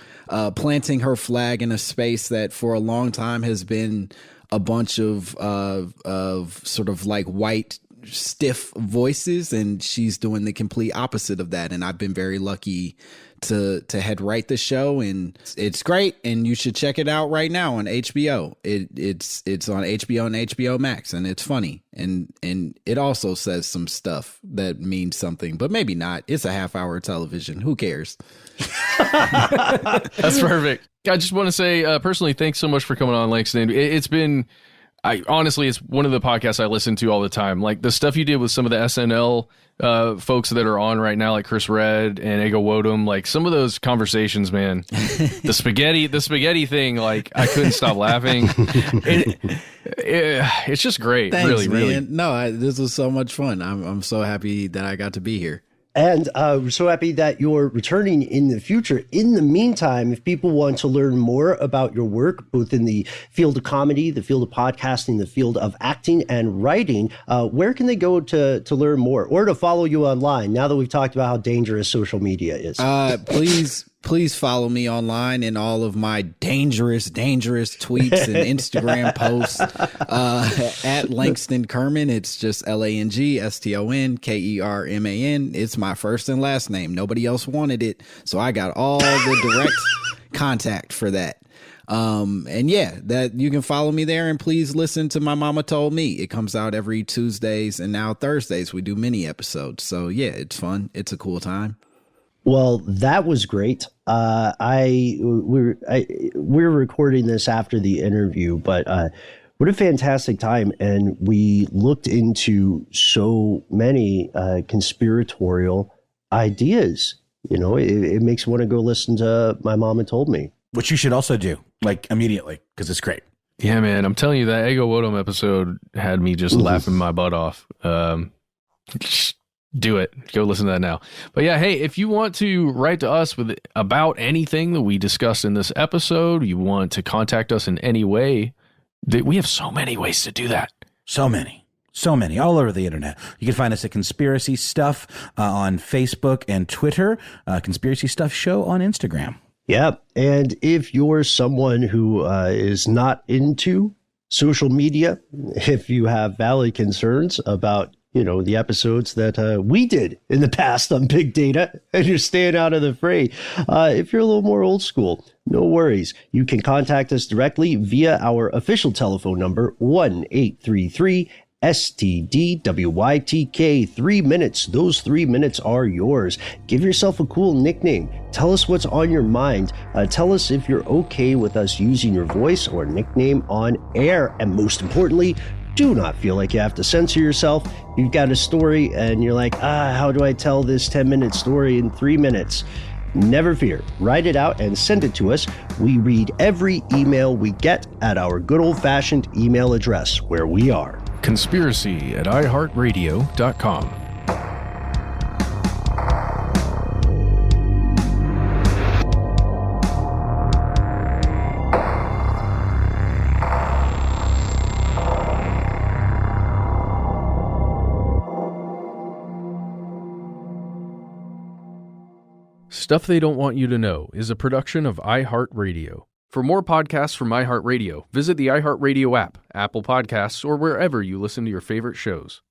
planting her flag in a space that for a long time has been a bunch of sort of like white stiff voices, and she's doing the complete opposite of that. And I've been very lucky to head write the show, and it's great, and you should check it out right now on HBO. It's on HBO and HBO Max, and it's funny, and it also says some stuff that means something, but maybe not. It's a half-hour television. Who cares? That's perfect. I just want to say personally, thanks so much for coming on, Langston. It's been, honestly, it's one of the podcasts I listen to all the time. Like the stuff you did with some of the SNL folks that are on right now, like Chris Redd and Ego Wodum, like some of those conversations, man, the spaghetti thing, like I couldn't stop laughing. It's just great. Thanks, really. Man. No, this was so much fun. I'm so happy that I got to be here. And we're so happy that you're returning in the future. In the meantime, if people want to learn more about your work, both in the field of comedy, the field of podcasting, the field of acting and writing, where can they go to learn more or to follow you online now that we've talked about how dangerous social media is? Please follow me online in all of my dangerous tweets and Instagram posts at Langston Kerman. It's just LANGSTONKERMAN. It's my first and last name. Nobody else wanted it, so I got all the direct contact for that. And yeah, that you can follow me there, and please listen to My Momma Told Me. It comes out every Tuesdays, and now Thursdays we do mini episodes. So yeah, it's fun. It's a cool time. Well, that was great. We're recording this after the interview, but what a fantastic time. And we looked into so many conspiratorial ideas. You know, it makes me want to go listen to My Momma Told Me. Which you should also do, like, immediately, because it's great. Yeah, man, I'm telling you, that Ego Wodum episode had me just laughing my butt off. Do it. Go listen to that now. But yeah, hey, if you want to write to us about anything that we discussed in this episode, you want to contact us in any way, we have so many ways to do that. So many all over the internet. You can find us at Conspiracy Stuff on Facebook and Twitter, Conspiracy Stuff Show on Instagram. Yeah. And if you're someone who is not into social media, if you have valid concerns about the episodes that we did in the past on big data, and you're staying out of the fray. If you're a little more old school, no worries. You can contact us directly via our official telephone number, 1-833-STDWYTK. 3 minutes. Those 3 minutes are yours. Give yourself a cool nickname. Tell us what's on your mind. Tell us if you're okay with us using your voice or nickname on air. And most importantly, do not feel like you have to censor yourself. You've got a story and you're like, how do I tell this 10-minute story in 3 minutes? Never fear. Write it out and send it to us. We read every email we get at our good old-fashioned email address, where we are conspiracy@iHeartRadio.com. Stuff They Don't Want You to Know is a production of iHeartRadio. For more podcasts from iHeartRadio, visit the iHeartRadio app, Apple Podcasts, or wherever you listen to your favorite shows.